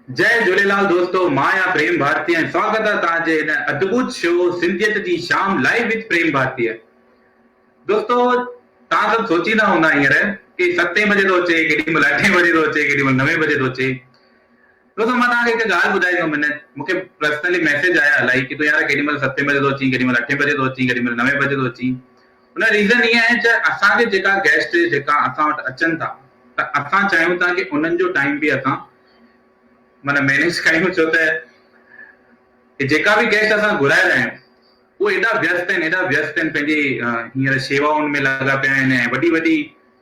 जय झूलेलाल दोस्तों, मां या प्रेम भारती ऐं स्वागत आहे तव्हांजे हिन अद्भुत शो सिंधियत जी शाम लाइव विद प्रेम भारती। दोस्तों, तव्हां सभु सोचींदा हूंदा हींअर कि 7 बजे थो अचे, केॾी महिल 8 बजे थो अचे, केॾी महिल 9 बजे थो अचे। दोस्तों, मां तव्हांखे हिकु ॻाल्हि ॿुधाईंदुमि। मूंखे पर्सनली मैसेज आया इलाही कि तूं यार केॾी महिल 7 बजे थो अची, केॾी महिल 8 बजे थो अची, केॾी महिल 9 बजे थो अची। हुन रीज़न ईअं आहे त असांखे जेका गेस्ट जेका असां वटि अचनि था, त असां चाहियूं था कि उन्हनि जो टाइम बि असां माना मैनेज कयूं, छो त जेका बि गेस्ट असां घुराए रहिया आहियूं वो एॾा व्यस्त आहिनि पंहिंजी हींअर शेवाउनि में लॻा पिया आहिनि ऐं वॾी वॾी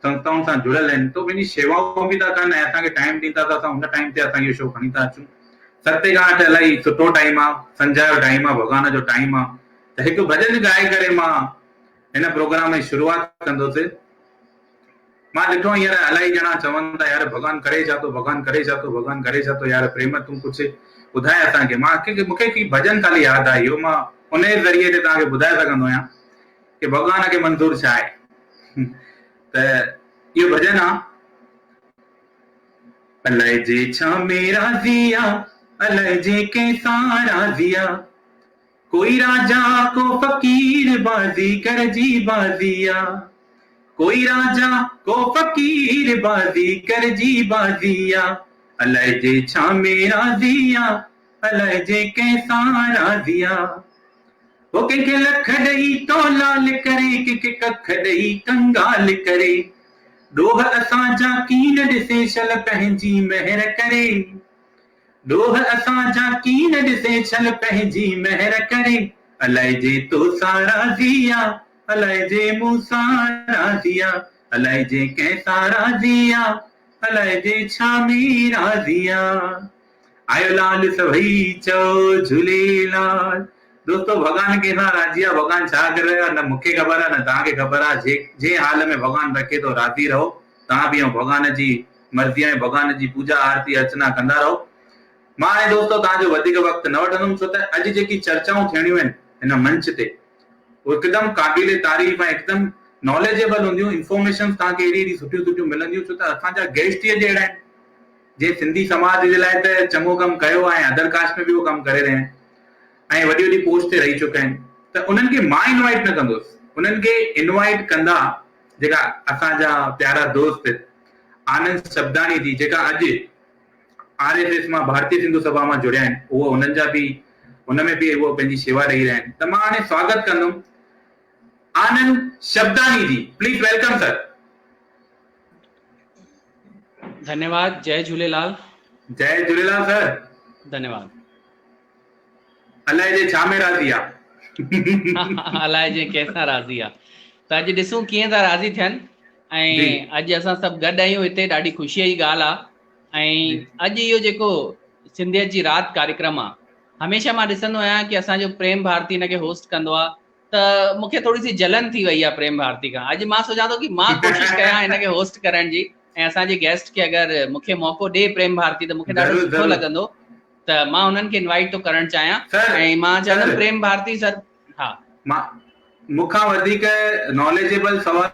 संस्थाउनि सां जुड़ियल आहिनि, तो पंहिंजी शेवाऊं बि था कनि ऐं असांखे टाइम ॾींदा त असां हुन टाइम ते असां इहो शो खणी था अचूं। 7 खां 8 इलाही सुठो टाइम आहे, संझा जो टाइम आहे, भॻवान जो टाइम आहे। त हिकु भॼन ॻाए करे मां हिन प्रोग्राम जी शुरूआत कंदुसि। मां ॾिठो हींअर इलाही ॼणा चवनि था यार भॻवान करे छा थो, भॻवान करे छा थो, भॻवान करे छा थो, यार प्रेम तूं कुझु ॿुधाए असांखे। मूंखे हिकु भॼन ख़ाली यादि आहे, इहो मां उन जे ज़रिए ते तव्हांखे ॿुधाए सघंदो आहियां कि भॻवान खे मंज़ूर छा आहे। त इहो भॼन आहे, अलाए जे छा मेरा ज़िया, अलाए जे कंहिंसां राज़िया, कोई राजा को फ़कीर बाज़ी कर जी बाज़िया, कोई राजा को फ़कीर बाज़ी कर जी बाज़िया, अलाए जे छा मेरा ज़िया, अलाए जे कंहिंसां राज़िया, वो कंहिंखे लख ॾेई तो लाल करे, कंहिंखे कख ॾेई कंगाल करे, ॾोह असांजा कीन ॾिसे छल पंहिंजी महर करे, ॾोह असांजा कीन ॾिसे छल पंहिंजी महर करे, अलाए जे तोसां राज़िया, अलाए जे मूंसां राज़िया, अलाए जे कंहिंसां राज़िया, अलाए जे छा में राज़िया, आयो लाल सभई चओ झूलेलाल। दोस्तों, भॻवान कंहिंसां राज़ी आहे, भॻवान छा करे रहियो आहे, न मूंखे ख़बर आहे न तव्हांखे ख़बर आहे। जे हाल में भॻवान रखे थो राज़ी रहो, तव्हां बि भॻवान जी मर्ज़ीअ में भॻवान जी पूजा आरती अर्चना कंदा रहो। मां हाणे दोस्तों तव्हांजो वधीक वक़्तु न वठंदुमि, छो त अॼु जेकी चर्चाऊं थियणियूं आहिनि हिन मंच ते वो हिकदमि क़ाबिल तारीफ़ ऐं हिकदमि नॉलेजेबल हूंदियूं। इंफॉर्मेशन तव्हांखे एॾी एॾी सुठियूं सुठियूं मिलंदियूं, छो त असांजा गेस्ट ई अहिड़ा आहिनि। जे सिंधी समाज जे लाइ त चङो कमु कयो आहे, अदर कास्ट में बि उहो कमु करे रहिया आहिनि ऐं वॾी वॾी पोस्ट ते रही चुका आहिनि। त उन्हनि खे मां इनवाइट न कंदुसि, उन्हनि खे इनवाइट कंदा जेका असांजा प्यारा दोस्त आनंद शब्दानी जी, जेका अॼु RSS मां भारतीय सिंधु सभा मां जुड़िया आहिनि, उहो उन्हनि जा बि उनमें बि उहो पंहिंजी शेवा ॾेई रहिया आहिनि। त मां हाणे स्वागत कंदुमि Anand Shabdani ji. Please welcome sir. धन्यवाद। जय झूलेलाल। जय झूलेलाल सर। धन्यवाद। अलाए जे छा में राज़ी आहे। अलाए जे कंहिंसां राज़ी आहे। त अॼु ॾिसूं कीअं था राज़ी थियनि। ऐं अॼु असां सभु गॾु आहियूं हिते, ॾाढी ख़ुशीअ जी ॻाल्हि आहे। ऐं अॼु इहो जेको सिंधियत जी राति कार्यक्रम आहे, हमेशह मां ॾिसंदो आहियां कि असांजो प्रेम भारती हिनखे होस्ट कंदो आहे, त मूंखे थोरी सी जलन थी वई आहे प्रेम भारती खां। अॼु मां सोचां थो कि मां कोशिशि कयां हिनखे होस्ट करण जी, ऐं असांजे गेस्ट खे अगरि मूंखे मौक़ो ॾे प्रेम भारती, त मूंखे ॾाढो सुठो लॻंदो। त मां हुननि खे इनवाइट थो करणु चाहियां ऐं मां चवंदुमि प्रेम भारती सर। हा, मूंखां वधीक नॉलेजेबल सवाल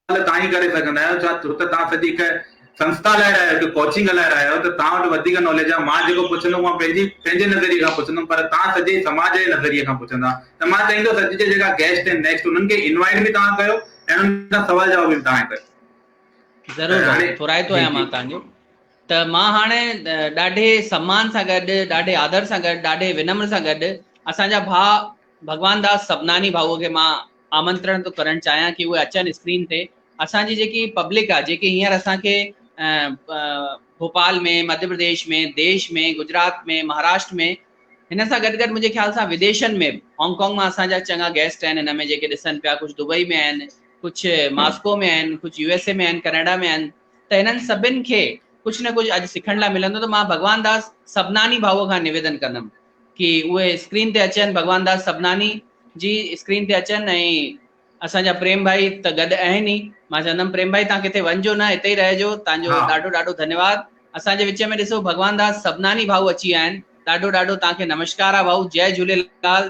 तव्हां ई करे सघंदा आहियो, छो त तव्हां सॼी हिकु संस्था हलाए रहिया आहियो, कोचिंग हलाए रहिया आहियो, त तव्हां वटि वधीक नॉलेज आहे। मां जेको पुछंदुमि मां पंहिंजे नज़रिए खां पुछंदुमि, पर तव्हां सॼे समाज जे नज़रिए खां पुछंदा। त मां चाहींदुसि अॼु जे जेका गेस्ट आहिनि नेक्स्ट, उन्हनि खे इनवाइट बि तव्हां कयो ऐं उन्हनि खां सवाल जवाब बि तव्हां कयो। ज़रूरु भाऊ, थोराए थो आहियां मां तव्हांजो। त मां हाणे ॾाढे सम्मान सां गॾु, ॾाढे आदर सां गॾु, ॾाढे विनम्र सां गॾु असांजा भाउ भगवान दास सबनानी भाऊअ खे मां आमंत्रण थो करणु चाहियां कि उहे अचनि स्क्रीन ते। असांजी जेकी पब्लिक आहे, जेकी हींअर असांखे भोपाल में, मध्य प्रदेश में, देश में, गुजरात में, महाराष्ट्र में, हिन सां गॾु गॾु मुंहिंजे ख़्याल सां विदेशनि में, हांगकांग मां असांजा चङा गेस्ट आहिनि हिन में जेके ॾिसनि पिया। कुझु दुबई में आहिनि, कुझु मास्को में आहिनि, कुझु USA में आहिनि, कनाडा में आहिनि। त हिननि सभिनि खे कुझु न कुझु अॼु सिखण लाइ मिलंदो। त मां भगवान दास सबनानी भाऊअ खां निवेदन कंदुमि कि उहे स्क्रीन ते अचनि, भगवान दास सबनानी जी स्क्रीन ते अचनि। ऐं असांजा प्रेम भाई त गॾु आहिनि ई। मां चवंदुमि प्रेम भाई तव्हां किथे वञिजो न, हिते ई रहिजो। तव्हांजो ॾाढो ॾाढो धन्यवाद। असांजे विच में ॾिसो भगवान दास सबनानी भाऊ अची विया आहिनि। ॾाढो ॾाढो तव्हांखे नमस्कार आहे भाऊ। जय झूलेलाल।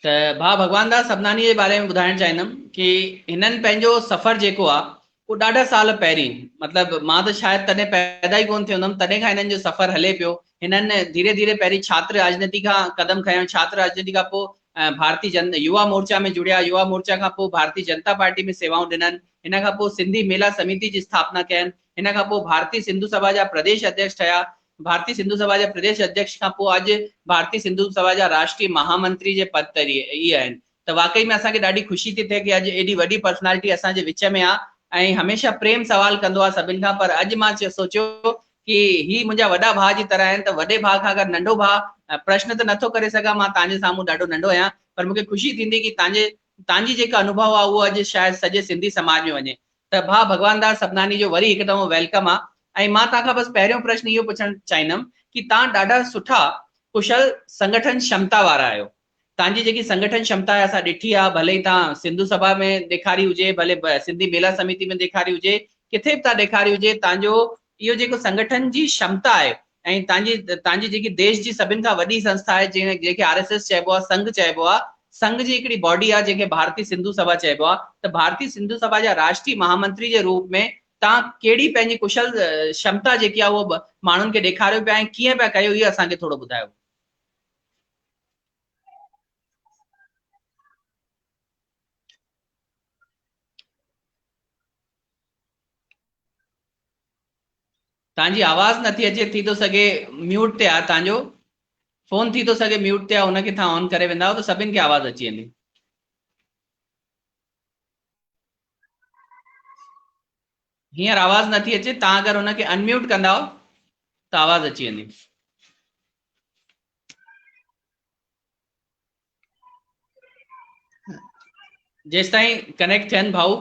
त भाउ भगवान दास सबनानी जे बारे में ॿुधाइण चाहींदुमि कि हिननि पंहिंजो सफ़र जेको आहे उहो ॾाढा साल पहिरीं, मतिलबु मां त शायदि तॾहिं पैदा ई कोन थियो हूंदुमि, तॾहिं खां हिननि जो सफ़र हले पियो। हिननि धीरे धीरे पहिरीं छात्र राजनीति खां क़दम खयो, छात्र राजनीति खां पोइ भारतीय युवा मोर्चा में जुड़िया, युवा मोर्चा खां पोइ भारतीय जनता पार्टी में सेवाऊं ॾिननि, हिन खां पोइ सिंधी मेला समिति जी स्थापना कयनि, हिन खां पोइ भारतीय सिंधु सभा जा प्रदेश अध्यक्ष ठहिया, भारतीय सिंधु सभा जा प्रदेश अध्यक्ष खां पोइ अॼु भारतीय सिंधु सभा जा राष्ट्रीय महामंत्री जे पद ते इहे आहिनि। त वाकई में असांखे ॾाढी ख़ुशी थी थिए कि अॼु एॾी वॾी पर्सनालिटी असांजे विच में आहे ऐं हमेशह प्रेम सवाल कंदो आहे सभिनि खां। पर अॼु मां सोचियो कि ही मुंहिंजा वॾा भाउ जी तरह आहिनि, त वॾे भाउ खां अगरि नंढो भाउ प्रश्न त नथो करे सघां, मां तव्हांजे साम्हूं ॾाढो नंढो आहियां, पर मूंखे ख़ुशी थींदी कि तव्हांजी जेका अनुभव आहे उहो अॼु शायदि सॼे सिंधी समाज में वञे। त भाउ भगवान दास सबनानी जो वरी हिकु दफ़ो वेलकम आहे। ऐं मां तव्हांखां बसि पहिरियों प्रश्न इहो पुछणु चाहींदुमि कि तव्हां ॾाढा सुठा कुशल संगठन क्षमता वारा आहियो। तव्हांजी जेकी संगठन क्षमता आहे असां ॾिठी आहे, भले ई तव्हां सिंधु सभा में ॾेखारी हुजे, भले सिंधी मेला समिति में ॾेखारी हुजे, किथे बि तव्हां ॾेखारी हुजे, तव्हांजो इहो जेको संगठन जी क्षमता आहे ऐं तव्हांजी जेकी देश जी सभिनि खां वॾी संस्था आहे जंहिंखे RSS चइबो आहे, संघ चइबो आहे, संघ जी हिकिड़ी बॉडी आहे जंहिंखे भारतीय सिंधु सभा चइबो आहे। त भारतीय सिंधु सभा जा राष्ट्रीय महामंत्री जे रूप में तव्हां कहिड़ी पंहिंजी कुशल क्षमता जेकी आहे उहो माण्हुनि खे ॾेखारियो पिया ऐं कीअं पिया कयो, इहो असांखे थोरो ॿुधायो। तव्हांजी आवाज़ नथी अचे, थी थो सघे म्यूट ते आहे तव्हांजो फोन, थी थो सघे म्यूट ते आहे, हुनखे तव्हां ऑन करे वेंदा त सभिनि खे आवाज़ अची वेंदी। हींअर आवाज़ नथी अचे, तव्हां अगरि हुनखे अनम्यूट कंदा त आवाज़ अची वेंदी। जेसि ताईं कनेक्ट थियनि भाऊ,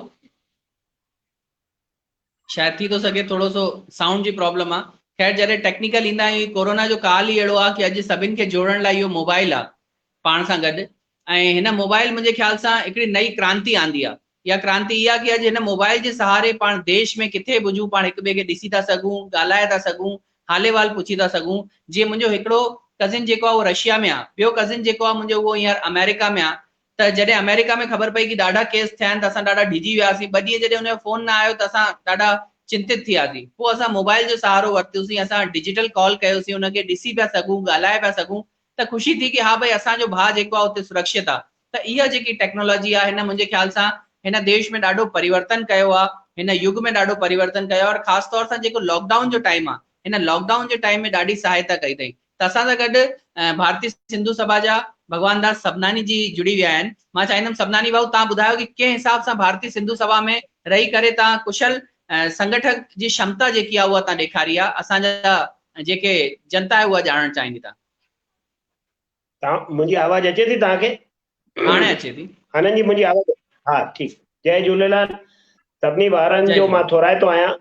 शायदि थी थो सघे थोरो सो साउंड जी प्रॉब्लम आहे। ख़ैर जॾहिं टेक्निकल ईंदा आहियूं, कोरोना जो काल ई अहिड़ो आहे कि अॼु सभिनि खे जोड़ण लाइ इहो मोबाइल आहे पाण सां गॾु, ऐं हिन मोबाइल मुंहिंजे ख्याल सां हिकिड़ी नई क्रांति आंदी आहे। इहा क्रांति इहा कि अॼु हिन मोबाइल जे सहारे पाण देश में किथे बि हुजूं, पाण हिक ॿिए खे ॾिसी था सघूं, ॻाल्हाए था सघूं, हाल अहिवाल पुछी था सघूं। जीअं मुंहिंजो हिकिड़ो कज़िन जेको आहे उहो रशिया में आहे, ॿियो कज़िन जेको आहे मुंहिंजो उहो हींअर अमेरिका में आहे। त जॾहिं अमेरिका में ख़बर पई कि ॾाढा केस थिया आहिनि त असां ॾाढा डिॼी वियासीं। 2 ॾींहं जॾहिं हुनजो फोन न आयो त असां ॾाढा चिंतित थी वियासीं। पोइ असां मोबाइल जो सहारो वरितोसीं, असां डिजिटल कॉल कयोसीं, हुनखे ॾिसी पिया सघूं, ॻाल्हाए पिया सघूं। त ख़ुशी थी कि हा भई असांजो भाउ जेको आहे उते सुरक्षित आहे। त इहा जेकी टेक्नोलॉजी आहे हिन मुंहिंजे ख्याल सां हिन देश में ॾाढो परिवर्तन कयो आहे, हिन युग में ॾाढो परिवर्तन कयो आहे। और ख़ासि तौर सां जेको लॉकडाउन जो टाइम आहे, हिन लॉकडाउन जे टाइम में ॾाढी सहायता कई अथई। त असां सां गॾु भारतीय सिंधु सभा जा भगवान दास सबनानी जी जुड़ी विया आहिनि। मां चाहींदुमि सबनानी भाऊ तव्हां ॿुधायो कि कंहिं हिसाब सां भारतीय सिंधु सभा में रही करे तव्हां कुशल संगठक जी क्षमता जेकी आहे उहा तव्हां ॾेखारी आहे, असांजा जेके जनता आहे उहा ॼाणणु चाहींदी। मुंहिंजी आवाज़ अचे थी तव्हांखे? हाणे अचे थी। आनंद जी मुंहिंजी आवाज़? हा ठीकु। जय झूलेलाल सभिनी ॿारनि जो मां थोराए थो आहियां।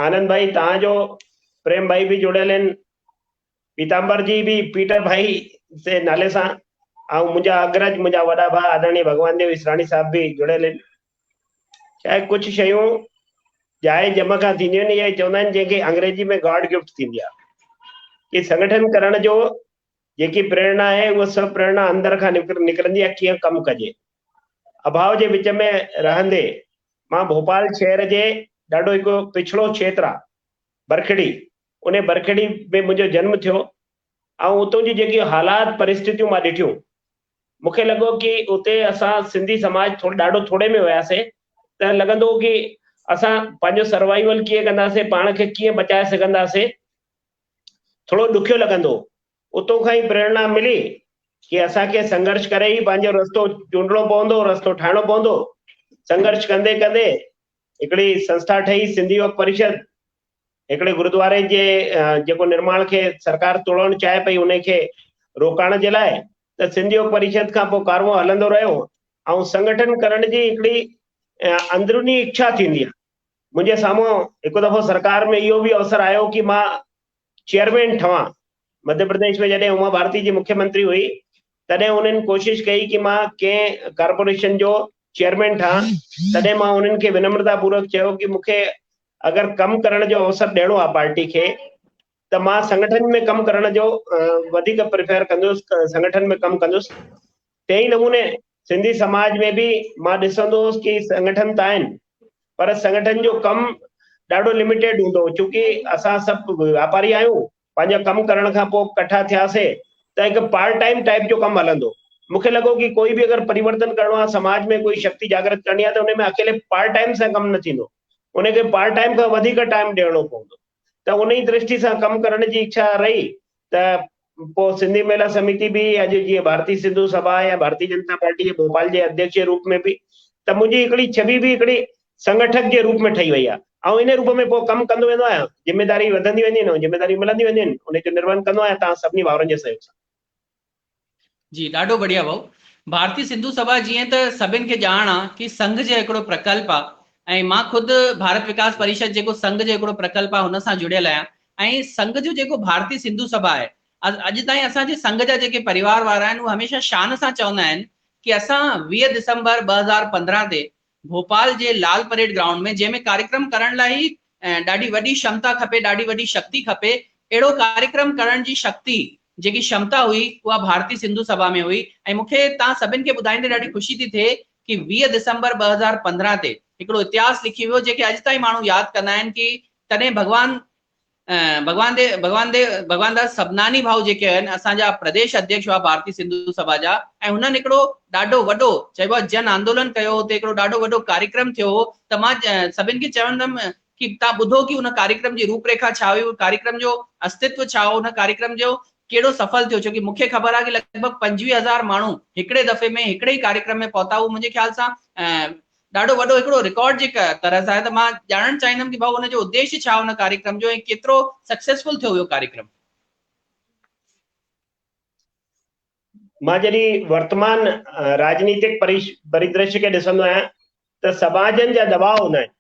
आनंद भाई तव्हांजो, प्रेम भाई बि जुड़ियल आहिनि, पीताम्बर जी बि पीटर भाई जे नाले सां, ऐं मुंहिंजा अग्रज मुंहिंजा वॾा भाउ आदरणीय भगवान देव इसराणी साहब बि जुड़ियल आहिनि। चाहे कुझु शयूं जाइ जम खां थींदियूं आहिनि, इहे चवंदा आहिनि जंहिंखे अंग्रेजी में गॉड गिफ्ट थींदी आहे, कि संगठन करण जो जेकी प्रेरणा आहे उहा सभु प्रेरणा अंदर खां निकिरंदी आहे, कीअं कमु कजे। अभाव जे विच में रहंदे मां भोपाल शहर जे ॾाढो हिकु पिछड़ो क्षेत्र आहे बरखड़ी, उन बरखड़ी में मुंहिंजो जन्म थियो ऐं उतां जी जेकी हालात परिस्थितियूं मां ॾिठियूं, मूंखे लॻो कि उते असां सिंधी समाज ॾाढो थोरे में वियासीं त लॻंदो कि असां पंहिंजो सर्वाइवल कीअं कंदासीं, पाण खे कीअं बचाए सघंदासीं, थोरो ॾुखियो लॻंदो। उतो खां ई प्रेरणा मिली कि असांखे संघर्ष करे ई पंहिंजो रस्तो चूंडणो पवंदो, रस्तो ठाहिणो पवंदो। संघर्ष कंदे कंदे हिकिड़ी संस्था ठही सिंधी योग परिषद, हिकिड़े गुरुद्वारे जे जेको निर्माण खे सरकार तोड़णु चाहे पई उनखे रोकाइण जे लाइ, त सिंधी योग परिषद खां पोइ कारवो हलंदो रहियो। ऐं संगठन करण जी हिकिड़ी अंदरूनी इच्छा थींदी आहे। मुंहिंजे साम्हूं हिकु दफ़ो सरकार में इहो बि अवसर आयो कि मां चेयरमैन ठवां। मध्य प्रदेश में जॾहिं उमा भारती जी मुख्यमंत्री हुई तॾहिं उन्हनि कोशिश कई कि मां कंहिं कॉर्पोरेशन जो चेयरमैन ठहां। तॾहिं मां उन्हनि खे विनम्रता पूर्वक चयो कि मूंखे अगरि कमु करण जो अवसर ॾियणो आहे पार्टी खे, त मां संगठन में कमु करण जो वधीक प्रिफेयर कंदुसि, संगठन में कमु कंदुसि। ते ई नमूने सिंधी समाज में भी मां ॾिसंदो हुउसि कि संगठन त आहिनि, पर संगठन जो कम ॾाढो लिमिटेड हूंदो, छोकी असां सभु व्यापारी आहियूं, पंहिंजा कम करण खां पोइ कठा थियासीं त हिकु पार्ट टाइम टाइप जो कमु हलंदो। मूंखे लॻो कि कोई बि अगरि परिवर्तन करणो आहे, समाज में कोई शक्ति जागृत करणी आहे, त उन में अकेले पार्ट टाइम सां कमु न थींदो, उनखे पार्ट टाइम खां वधीक टाइम ॾियणो पवंदो। त उन ई दृष्टि सां कमु करण जी इच्छा रही त पोइ सिंधी मेला समिति भी अॼु जीअं भारतीय सिंधु सभा या भारतीय जनता पार्टी जे भोपाल जे अध्यक्ष जे रूप में भी, त मुंहिंजी हिकिड़ी छवि भी हिकिड़ी संगठक जे रूप में ठही वई आहे, ऐं इन रूप में पोइ कमु कंदो वेंदो आहियां। जिम्मेदारी वधंदी वेंदी आहिनि, जिम्मेदारी मिलंदी वेंदियूं आहिनि, उनजो निर्वहन कंदो आहियां तव्हां सभिनी भाउरनि जे सहयोग सां। जी, ॾाढो बढ़िया भाऊ। भारतीय सिंधु सभा जीअं त सभिनि खे ॼाण आहे कि संघ जो हिकिड़ो प्रकल्प आहे, ऐं मां ख़ुदि भारत विकास परिषद जेको संघ जो हिकिड़ो प्रकल्प आहे हुन सां जुड़ियल आहियां। ऐं संघ जो जेको भारतीय सिंधु सभा आहे, अॼु ताईं असांजे संघ जा जेके परिवार वारा आहिनि, उहे हमेशह शान सां चवंदा आहिनि कि असां 20 दिसंबर 2015 ते भोपाल जे लाल परेड ग्राउंड में, जंहिंमें कार्यक्रम करण लाइ ॾाढी वॾी क्षमता खपे, ॾाढी वॾी शक्ति खपे, अहिड़ो कार्यक्रम करण जी शक्ति जेकी क्षमता हुई उहा भारतीय सिंधु सभा में हुई। ऐं मूंखे तव्हां सभिनि खे ॿुधाईंदे ॾाढी ख़ुशी थी थिए कि 20 दिसंबर 2015 ते हिकिड़ो इतिहास लिखी वियो, जेके अॼु ताईं माण्हू यादि कंदा आहिनि कि तॾहिं भगवान दास सबनानी भाऊ जेके आहिनि असांजा प्रदेश अध्यक्ष हुआ भारतीय सिंधु सभा जा, ऐं हुननि हिकिड़ो ॾाढो वॾो चइबो आहे जन आंदोलन कयो, हुते हिकिड़ो ॾाढो वॾो कार्यक्रम थियो। त मां सभिनि खे चवंदमि कि तव्हां ॿुधो कि हुन कार्यक्रम जी रूपरेखा छा हुई, कार्यक्रम जो अस्तित्व छा हो, हुन कार्यक्रम जो केड़ो सफल थियो। छोकी मूंखे ख़बर आहे कि लगभग 25,000 माण्हू हिकिड़े दफ़े में हिकिड़े ई कार्यक्रम में पहुता। उहो मुंहिंजे ख्याल सां ॾाढो वॾो हिकिड़ो रिकॉर्ड जे तरह सां आहे। त मां ॼाणणु चाहींदमि कि भाऊ हुनजो उद्देश्य छा हुन कार्यक्रम जो, ऐं केतिरो सक्सेसफुल थियो हुयो कार्यक्रम। मां जॾहिं वर्तमान राजनीतिक परिदृश्य खे ॾिसंदो आहियां त समाजनि जा दबाव हूंदा आहिनि,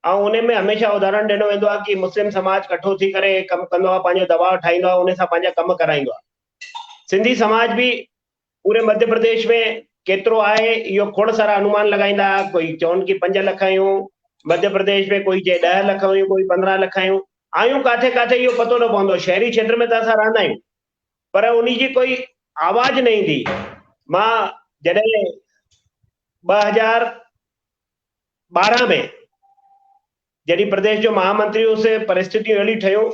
ऐं उन में हमेशह उदाहरण ॾिनो वेंदो आहे कि मुस्लिम समाज कठो थी करे कमु कंदो आहे, पंहिंजो दबाव ठाहींदो आहे, उन सां पंहिंजा कम कराईंदो आहे। सिंधी समाज भी पूरे मध्य प्रदेश में केतिरो आहे इहो खोड़ सारा अनुमान लॻाईंदा, कोई चवनि कि 5 लख आहियूं मध्य प्रदेश में, कोई चए 10 लख आहियूं, कोई 15 लख आहियूं काथे काथे इहो पतो न पवंदो। शहरी क्षेत्र में त असां रहंदा आहियूं, पर उन जी कोई आवाज न ईंदी। मां जॾहिं 2012 में जॾहिं प्रदेश जो महामंत्री हुउसि, परिस्थितियूं अहिड़ी ठहियूं,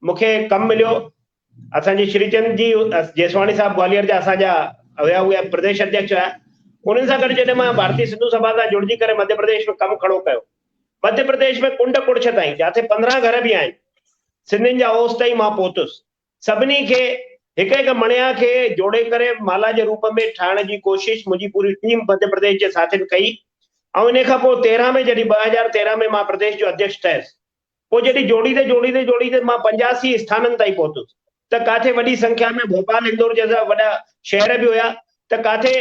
मूंखे कमु मिलियो। असांजे श्रीचंद जी जेसवाणी साहब ग्वालियर जा असांजा हुया, उहे प्रदेश अध्यक्ष हुया। उन्हनि सां गॾु जॾहिं मां भारतीय सिंधु सभा सां जुड़जी करे मध्य प्रदेश में कमु खड़ो कयो, मध्य प्रदेश में कुंड कुड़छ ताईं, जिथे 15 घर बि आहिनि, सिंधियुनि जा ओस ताईं मां पहुतुसि। सभिनी खे हिकु हिकु मणिया खे जोड़े करे माला जे रूप में ठाहिण जी कोशिश मुंहिंजी पूरी टीम मध्य प्रदेश जे साथियुनि कई। ऐं इन खां पोइ 13 में जॾहिं 2013 में मां प्रदेश जो अध्यक्ष ठहियुसि, पोइ जॾहिं जोड़ीदे मां 85 स्थाननि ताईं पहुतुसि। त काथे वॾी संख्या में भोपाल इंदौर जैसा वॾा शहर भी हुया, त काथे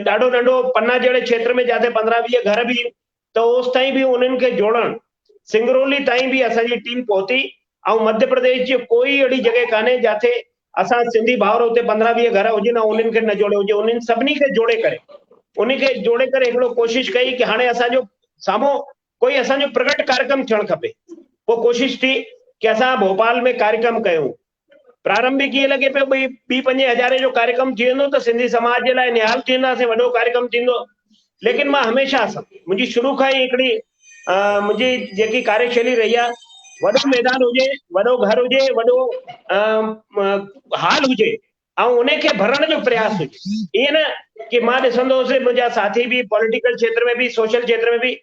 ॾाढो नंढो पन्ना जहिड़े क्षेत्र में जिथे 15-20 घर भी, त ओस ताईं भी उन्हनि खे जोड़ण, सिंगरौली ताईं भी असांजी टीम पहुती। ऐं मध्य प्रदेश जी कोई अहिड़ी जगह कान्हे जिथे असां सिंधी भाउर उते 15-20 घर हुजनि ऐं उन्हनि खे न जोड़ियो हुजे। उन्हनि सभिनी खे जोड़े करे हिकिड़ो कोशिश कई कि हाणे असांजो साम्हूं कोई असांजो प्रगट कार्यक्रम थियणु खपे। पोइ कोशिश थी कि असां भोपाल में कार्यक्रम कयूं। प्रारंभिक ईअं लॻे पियो भई 2-5 हज़ारे जो कार्यक्रम थी वेंदो त सिंधी समाज जे लाइ निहाल थी वेंदासीं, वॾो कार्यक्रम थींदो। लेकिन मां हमेशह मुंहिंजी शुरू खां ई हिकिड़ी मुंहिंजी जेकी कार्यशैली रही आहे, वॾो मैदान हुजे, वॾो घर हुजे, वॾो हाल हुजे ऐं उनखे भरण जो प्रयास हुजे। ईअं न कि मां ॾिसंदो हुउसि मुंहिंजा साथी भी पॉलिटिकल क्षेत्र में भी, सोशल क्षेत्र में भी,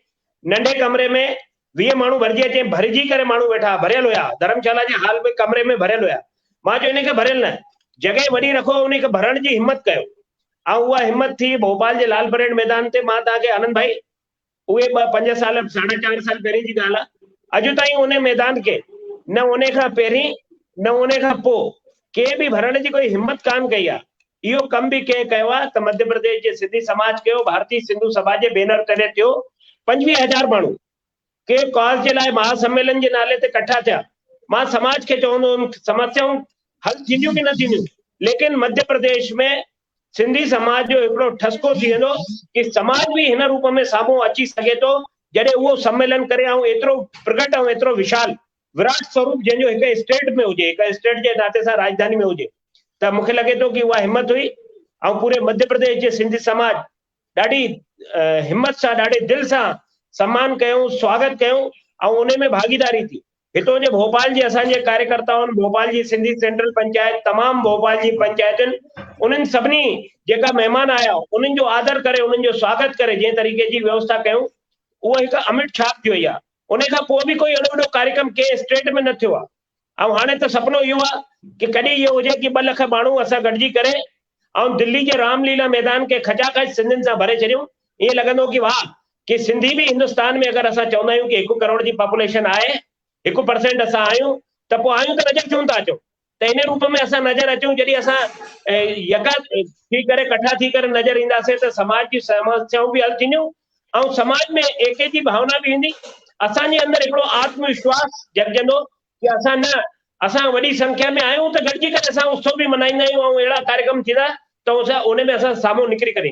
नंढे कमरे में 20 माण्हू भरिजी अचे, भरिजी करे माण्हू वेठा भरियल हुया, धर्मशाला जे हाल में कमरे में भरियल हुया। मां चयो इनखे भरियल न, जगह वॾी रखो, उनखे भरण जी हिम्मत कयो। ऐं उहा हिम्मत थी भोपाल जे लाल परेड मैदान ते। मां तव्हांखे आनंद भाई उहे 5 साल 4.5 साल पहिरीं जी ॻाल्हि आहे, अॼु ताईं उन मैदान के न उन खां पहिरीं न उन खां पोइ कंहिं बि भरण जी कोई हिम्मत कान कई आहे। इहो कम भी कंहिं कयो आहे त मध्य प्रदेश जे सिंधी समाज कयो, भारतीय सिंधु सभा जे बैनर तले थियो। 25,000 माण्हू के कॉज जे लाइ महासम्मेलन जे नाले ते इकट्ठा थिया। मां समाज खे चवंदो हुउमि समस्याऊं हल थींदियूं कि न थींदियूं, लेकिन मध्य प्रदेश में सिंधी समाज जो हिकिड़ो ठसको थी वेंदो कि समाज भी हिन रूप में साम्हूं अची सघे थो जॾहिं उहो सम्मेलन करे ऐं एतिरो प्रगट ऐं एतिरो विशाल विराट स्वरूप जंहिंजो हिकु स्टेट में हुजे, हिकु स्टेट जे नाते सां राजधानी में हुजे। त मूंखे लॻे थो कि उहा हिम्मत हुई ऐं पूरे मध्य प्रदेश जे सिंधी समाज ॾाढी हिम्मत सां ॾाढे दिलि सां सम्मान कयूं, स्वागत कयूं ऐं उन में भागीदारी थी। हितों जे भोपाल जे असांजे कार्यकर्ताउनि, भोपाल जी सिंधी सेंट्रल पंचायत, तमामु भोपाल जी पंचायतुनि, उन्हनि सभिनी जेका महिमान आया उन्हनि जो आदर करे, उन्हनि जो स्वागत करे जंहिं तरीक़े जी व्यवस्था कयूं, उहा हिकु अमिट छाप थी वई आहे। उन खां पोइ बि कोई अहिड़ो वॾो कार्यक्रम कंहिं स्टेट में न थियो आहे। ऐं हाणे त सपनो इहो आहे कि कॾहिं इहो हुजे कि 2 लख माण्हू असां गॾिजी करे ऐं दिल्ली जे रामलीला मैदान खे खचाखच सिंधियुनि सां भरे छॾियूं। ईअं लॻंदो कि वाह, कि सिंधी बि हिंदुस्तान में अगरि असां चवंदा आहियूं कि 1 करोड़ जी पॉपुलेशन आहे, 1% असां आहियूं, त पोइ आहियूं त नज़र छो था अचूं। त इन रूप में असां नज़र अचूं। जॾहिं असां यका थी करे, कठा थी करे नज़र ईंदासीं त समाज जी समस्याऊं बि हल थींदियूं ऐं समाज में एके जी भावना बि ईंदी। असांजे अंदरि हिकिड़ो आत्मविश्वास जगजंदो कि असां वॾी संख्या में आहियूं त गॾिजी करे असां उत्सव बि मल्हाईंदा आहियूं ऐं अहिड़ा कार्यक्रम थींदा त असां उन में असां साम्हूं निकिरी करे।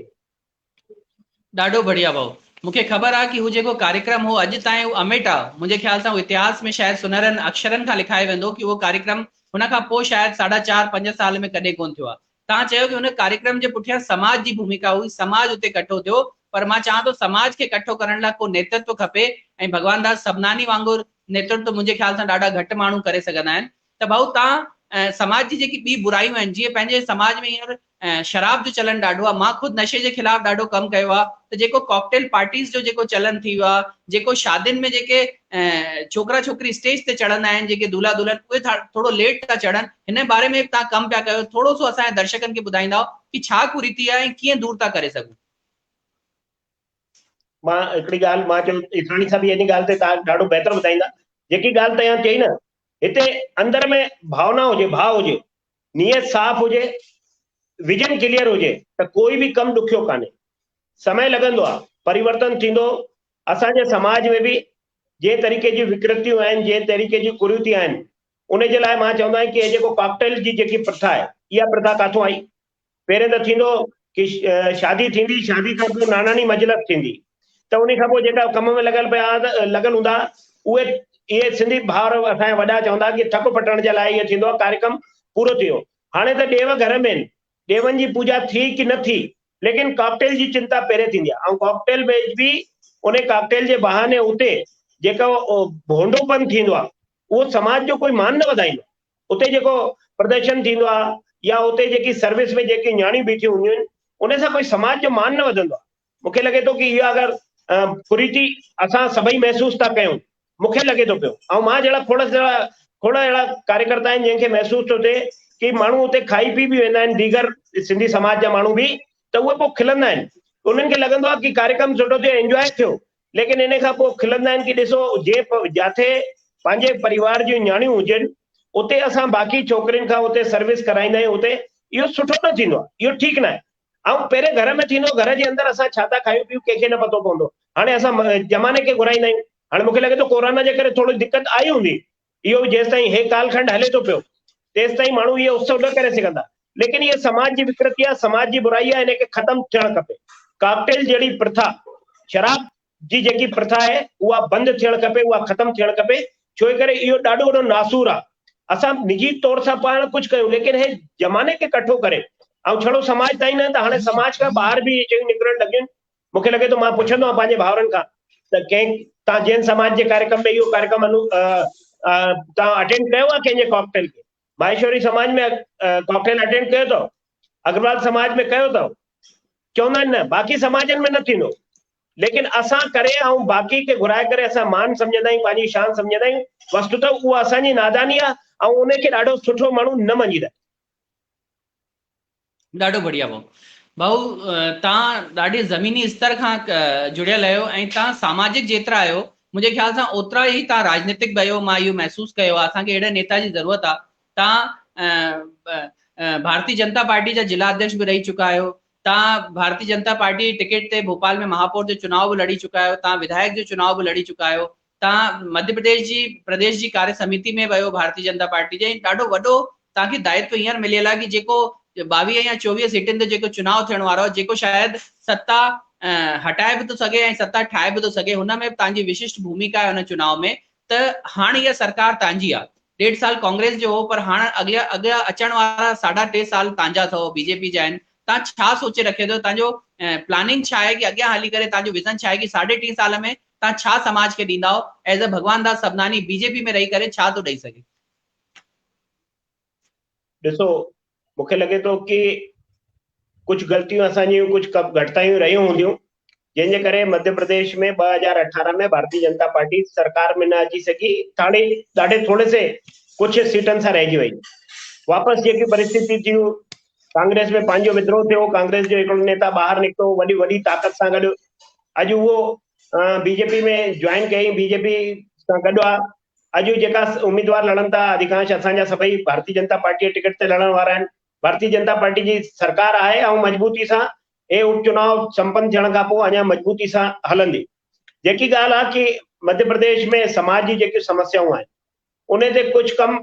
ॾाढो बढ़िया भाऊ। मूंखे ख़बर आहे कि हू जेको कार्यक्रम हो अॼु ताईं अमिट आहे। मुंहिंजे ख्याल सां इतिहास में शायदि सुनहरनि अक्षरनि खां लिखाए वेंदो कि उहो कार्यक्रम हुन खां पोइ शायदि 4.5-5 साल में कॾहिं कोन थियो आहे। तव्हां चयो कि हुन कार्यक्रम जे पुठियां समाज जी भूमिका हुई, समाज उते इकठो थियो, पर मां चाहियां थो समाज खे इकठो करण लाइ को नेतृत्व खपे ऐं भगवान दास सबनानी वांगुरु नेतृत्व मुंहिंजे ख्याल सां ॾाढा घटि माण्हू करे सघंदा आहिनि। त भाऊ तव्हां समाज जी जेकी ॿी बुरायूं आहिनि, जीअं पंहिंजे समाज में हींअर शराब जो चलन ॾाढो आहे, मां ख़ुदि नशे जे ख़िलाफ़ ॾाढो कमु कयो आहे, त जेको कॉकटेल पार्टीज़ जो जेको चलन थी वियो आहे, जेको शादियुनि में जेके छोकिरा छोकिरी स्टेज ते चढ़ंदा आहिनि, जेके दूल्हा दुल्हन, उहे थोरो लेट था चढ़नि, हिन बारे में तव्हां कमु पिया कयो, थोरो सो असांजे दर्शकनि खे ॿुधाईंदा कि छा कुरीति आहे ऐं कीअं दूर था करे सघूं। मां हिकिड़ी ॻाल्हि मां चयो, इथाणी सां बि इन ॻाल्हि ते तव्हां ॾाढो बहितर ॿुधाईंदा। जेकी ॻाल्हि तव्हां चई न, हिते अंदर में भावना हुजे, भाव हुजे, नियत साफ़ हुजे, विजन क्लियर हुजे त कोई बि कमु ॾुखियो कान्हे। समय लॻंदो आहे, परिवर्तन थींदो। असांजे समाज में बि जंहिं तरीक़े जी विकृतियूं आहिनि, जंहिं तरीक़े जी कुरीतियूं आहिनि, उन जे लाइ मां चवंदो आहियां कि जेको कॉकटेल जी जेकी प्रथा आहे, इहा प्रथा काथों आई? पहिरें त थींदो कि शादी थींदी, शादी खां पोइ नानाणी मजलिस थींदी, त उन खां पोइ जेका कम में लॻल हूंदा उहे इहे सिंधी भाउर असांजा वॾा चवंदा कि ठक पटण जे लाइ इहो थींदो आहे, कार्यक्रम पूरो थियो। हाणे त ॾेव घर में आहिनि, ॾेवनि जी पूजा थी कि न थी, लेकिन कॉकटेल जी चिंता पहिरें थींदी आहे। ऐं कॉकटेल में बि उन कॉकटेल जे बहाने उते जेको भोंडोपन थींदो आहे, उहो समाज जो कोई मान न वधाईंदो। उते जेको प्रदर्शन थींदो आहे या उते जेकी सर्विस में जेकी न्याणियूं बीठियूं हूंदियूं आहिनि, उन सां कोई समाज जो मान न वधंदो आहे। मूंखे लॻे थो कि इहा अगरि कुरीति असां सभई महसूस था कयूं, मूंखे लॻे थो पियो। ऐं मां जहिड़ा खोड़ अहिड़ा कार्यकर्ता आहिनि जंहिंखे महसूस थो थिए कि माण्हू उते खाई पी बि वेंदा आहिनि, दीगर सिंधी समाज जा माण्हू बि, त उहे पोइ खिलंदा आहिनि। उन्हनि खे लॻंदो आहे कि कार्यक्रम सुठो थियो, एंजॉय थियो, लेकिन इन खां पोइ खिलंदा आहिनि कि ॾिसो, जिथे पंहिंजे परिवार जूं न्याणियूं हुजनि, उते असां बाक़ी छोकिरियुनि खां उते सर्विस कराईंदा आहियूं, उते इहो सुठो न थींदो आहे, इहो ठीकु न आहे। ऐं पहिरें घर में थींदो, घर जे अंदरि असां छा था खायूं पियूं कंहिंखे न पतो पवंदो। हाणे असां ज़माने खे घुराईंदा आहियूं। हाणे मूंखे लॻे थो कोरोना जे करे थोरी दिक़त आई हूंदी, इहो जेसि ताईं हे कालखंड हले थो पियो तेसि ताईं माण्हू इहे उत्सव न करे सघंदा। लेकिन इहे समाज जी विकृति आहे, समाज जी बुराई आहे, इनखे ख़तमु थियणु खपे। कॉकटेल जहिड़ी प्रथा, शराब जी जेकी प्रथा आहे, उहा बंदि थियणु खपे, उहा ख़तमु थियणु खपे। छो करे इहो ॾाढो वॾो नासूर आहे। असां निजी तौर सां पाण कुझु कयूं, लेकिन हे ज़माने खे इकठो करे ऐं छड़ो समाज ताईं न, त हाणे समाज खां ॿाहिरि बि इहे शयूं निकिरणु लॻियूं। मूंखे लॻे थो, मां पुछंदो आहियां पंहिंजे भाउरनि खां त तव्हां जैन समाज जे कार्यक्रम में इहो कार्यक्रम तव्हां अटेंड कयो आहे कंहिंजे कॉकटेल खे? माहेश्वरी समाज में कॉकटेल अटेंड कयो अथव? अग्रवाल समाज में कयो अथव? चवंदा आहिनि न, बाक़ी समाजनि में न थींदो। लेकिन असां करे ऐं बाक़ी खे घुराए करे असां मान सम्झंदा आहियूं, पंहिंजी शान सम्झंदा आहियूं। वस्तुतः उहा असांजी नादानी आहे ऐं उनखे ॾाढो सुठो माण्हू न मञीदा। ॾाढो बढ़िया भाऊ। तव्हां ॾाढी ज़मीनी स्तर खां जुड़ियल आहियो ऐं तव्हां सामाजिक जेतिरा आहियो, मुंहिंजे ख्याल सां ओतिरा ई तव्हां राजनीतिक बि आहियो। मां इहो महसूस कयो आहे, असांखे अहिड़े नेता जी ज़रूरत आहे। तव्हां भारतीय जनता पार्टी जा जिला अध्यक्ष बि रही चुका आहियो, तव्हां भारतीय जनता पार्टी टिकट ते भोपाल में महापौर जो चुनाव बि लड़ी चुका आहियो, तव्हां विधायक जो चुनाव बि लड़ी चुका आहियो, तव्हां मध्य प्रदेश जी कार्य समिति में वियो भारतीय जनता पार्टी जे। ॾाढो वॾो तव्हांखे दायित्व हींअर मिलियल आहे कि जेको 22 या 24 सीटुनि ते जेको चुनाव थियण वारो आहे, जेको शायदि सत्ता हटाए बि थो सघे ऐं सत्ता ठाहे बि थो सघे, हुन में तव्हांजी विशिष्ट भूमिका आहे हुन चुनाव में। त हाणे इहा सरकार तव्हांजी आहे। 1.5 साल कांग्रेस जो हो, पर हाणे अॻियां अचण वारा 3.5 साल तव्हांजा अथव, बीजेपी जा आहिनि। तव्हां छा सोचे रखे थो, तव्हांजो प्लानिंग छा आहे कि अॻियां हली करे तव्हांजो विज़न छा आहे कि 3.5 साल में तव्हां छा समाज खे ॾींदा एज अ भगवान दास सभनानी बीजेपी में रही करे छा थो ॾेई सघे? ॾिसो, मूंखे लॻे थो कि कुछ गलतियूं असांजियूं, कुछ घटितायूं रहियूं हूंदियूं, जंहिंजे करे मध्य प्रदेश में 2018 में भारतीय जनता पार्टी सरकार में न अची सघी, ॾाढे थोरे से कुछ सीटनि सां रहिजी वई। वापसि जेकी परिस्थिति थियूं, कांग्रेस में पंहिंजो विद्रोह थियो, कांग्रेस जो हिकिड़ो नेता ॿाहिरि निकितो वॾी ताक़त सां गॾु, अॼु उहो बीजेपी में ज्वाइन कई, बीजेपी सां गॾु आहे। अॼु जेका उम्मीदवार लड़नि था अधिकांश असांजा सभई भारतीय जनता पार्टी टिकट ते लड़ण वारा आहिनि। भारतीय जनता पार्टी जी सरकार आहे ऐं मजबूती सां हे उपचुनाव संपन्न थियण खां पोइ अञा मजबूती सां हलंदी। जेकी ॻाल्हि आहे कि मध्य प्रदेश में समाज जी जेकी समस्याऊं आहिनि उन ते कुझु कम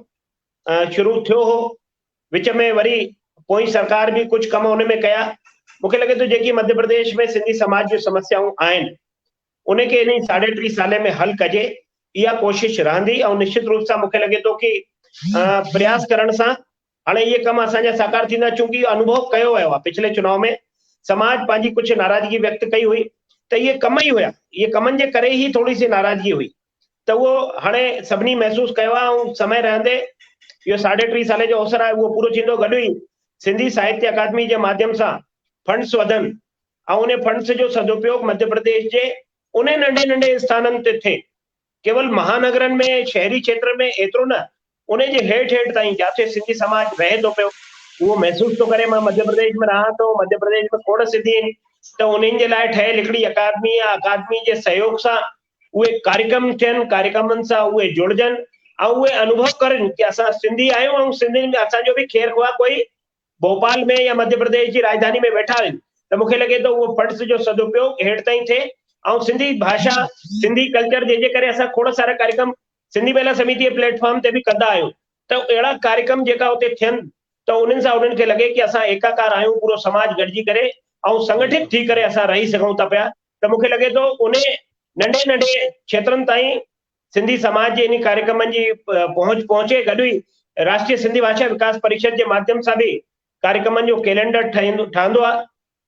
शुरू थियो हो, विच में वरी पोइ सरकार भी कुछ कम उन में कया। मूंखे लॻे थो जेकी मध्य प्रदेश में सिंधी समाज जूं समस्याऊं आहिनि उन खे इन 3.5 साल में हल कजे, इहा कोशिश रहंदी। ऐं निश्चित रूप सां मूंखे लॻे थो कि प्रयास करण सां हाणे इहे कम असांजा साकार थींदा, चूंकि अनुभव कयो वियो आहे। पिछले चुनाव में समाज पंहिंजी कुछ नाराज़गी व्यक्त कई हुई त इहे कम ई हुया, इहे कमनि जे करे ही थोड़ी सी नाराज़गी हुई, त उहो हाणे सभिनी महसूस कयो आहे। ऐं समय रहंदे इहो 3.5 साल जो अवसर आहे, उहो पूरो थींदो। गॾु ई सिंधी साहित्य अकादमी जे माध्यम सां फंड्स वधनि ऐं उन फंड्स जो सदुपयोग मध्य प्रदेश जे उन नंढे नंढे स्थाननि ते थिए, केवल महानगरनि में, शहरी क्षेत्र में एतिरो न, उन जे हेठि ताईं जिथे सिंधी समाज रहे थो पियो उहो महसूस थो करे मां मध्य प्रदेश में रहां थो, मध्य प्रदेश में खोड़ सिंधी आहिनि, त उन्हनि जे लाइ ठहियल हिकिड़ी अकादमी आहे। अकादमी जे सहयोग सां उहे कार्यक्रम थियनि, कार्यक्रमनि सां उहे जुड़जनि ऐं उहे अनुभव करनि कि असां सिंधी आहियूं ऐं सिंधियुनि में असांजो बि ख़ैरु ख़्वाह कोई भोपाल में या मध्य प्रदेश की राजधानी में बैठा आहिनि। त मूंखे लॻे थो उहो फंड्स जो सदुपयोग हेठि ताईं थिए ऐं सिंधी भाषा, सिंधी कल्चर, जंहिंजे करे असां खोड़ सारा कार्यक्रम सिंधी बेला समिति जे प्लेटफॉर्म ते बि कंदा आहियूं, त अहिड़ा कार्यक्रम जेका उते थियनि त उन्हनि सां उन्हनि खे लॻे कि असां एकाकार आहियूं, पूरो समाज गॾिजी करे ऐं संगठित थी करे असां रही सघूं था पिया। त मूंखे लॻे थो उन नंढे नंढे क्षेत्रनि ताईं सिंधी समाज जे इन कार्यक्रमनि जी पहुचे। गॾु ई राष्ट्रीय सिंधी भाषा विकास परिषद जे माध्यम सां बि कार्यक्रमनि जो कैलेंडर ठहंदो आहे,